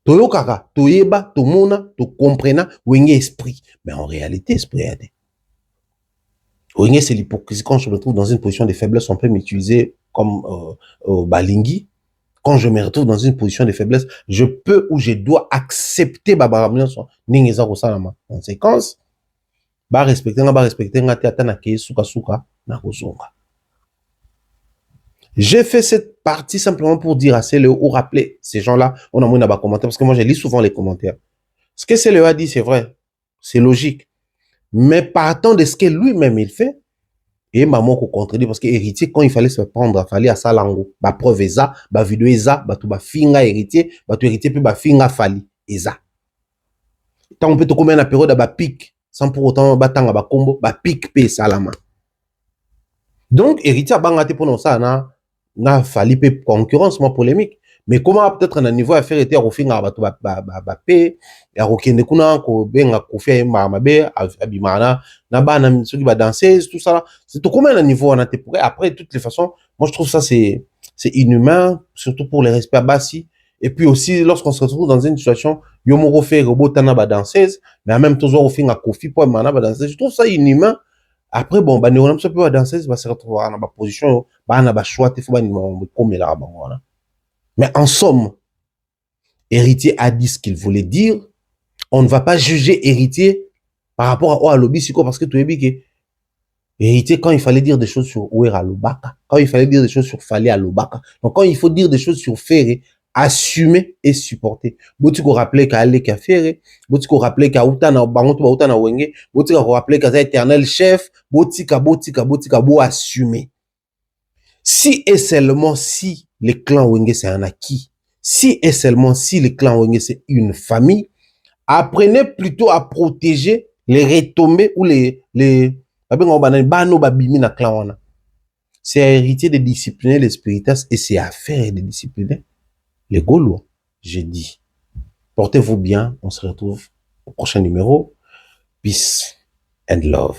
toyokaka, toyeba, tomona, to comprena, Wenge esprit. Mais en réalité, esprit a des. Wenge, c'est l'hypocrisie. Quand je me trouve dans une position de faiblesse, on peut m'utiliser comme Balingi. Quand je me retrouve dans une position de faiblesse, je peux ou je dois accepter Babaramionso. Ningeza Rosalama. Conséquence, respecter, j'ai fait cette partie simplement pour dire à Céléo ou rappeler ces gens-là, on a moins de commentaires, parce que moi, je lis souvent les commentaires. Ce que Céléo a dit, c'est vrai. C'est logique. Mais partant de ce que lui-même il fait, et maman ko contredit parce que héritier quand il fallait se prendre, il fallait à ça lango, ba preuve eza, ba vidéo eza, ba tout ba finga héritier, ba tout héritier puis ba finga fali eza. Tant on peut te combien la période ba pic sans pour autant ba tanga ba combo, ba pic pe salama. Donc héritier bangate pour ça na fali pe concurrence moi polémique. Mais comment peut-être un niveau à faire était au finga ba tout ba pe ya rokende kuna ko benga ko faire mabe abimana na bana ceux qui va danser tout ça c'est tout combien de niveau on a été pour après de toutes les façons moi je trouve ça c'est inhumain surtout pour les respects bassi et puis aussi lorsqu'on se retrouve dans une situation yomoro fait robotana ba danseuse mais en même temps au finga kofi pour mana ba danseuse je trouve ça inhumain après bon ba néonam ça peut ba danseuse va se retrouver dans ba position ba na ba choix il faut ba ni comme là ba voilà. Mais en somme, héritier a dit ce qu'il voulait dire. On ne va pas juger héritier par rapport à Alobi Siko parce que tu es bien que héritier, quand il fallait dire des choses sur Ouer Alobaka, quand il fallait dire des choses sur Fali Alobaka, donc quand il faut dire des choses sur Ferré, assumer et supporter. Botiko rappeler qu'à aller qu'à Ferré, Botiko rappeler qu'à Outana, Bangoto, Outana Wenge, Botiko rappeler qu'à éternel chef, Botika, Bo assumer. Si et seulement si le clan Wenge c'est un acquis, si et seulement si le clan Wenge c'est une famille, apprenez plutôt à protéger les retombées ou c'est à héritier de discipliner les spiritas et c'est à faire de discipliner les Gaulois. J'ai dit, portez-vous bien, on se retrouve au prochain numéro. Peace and love.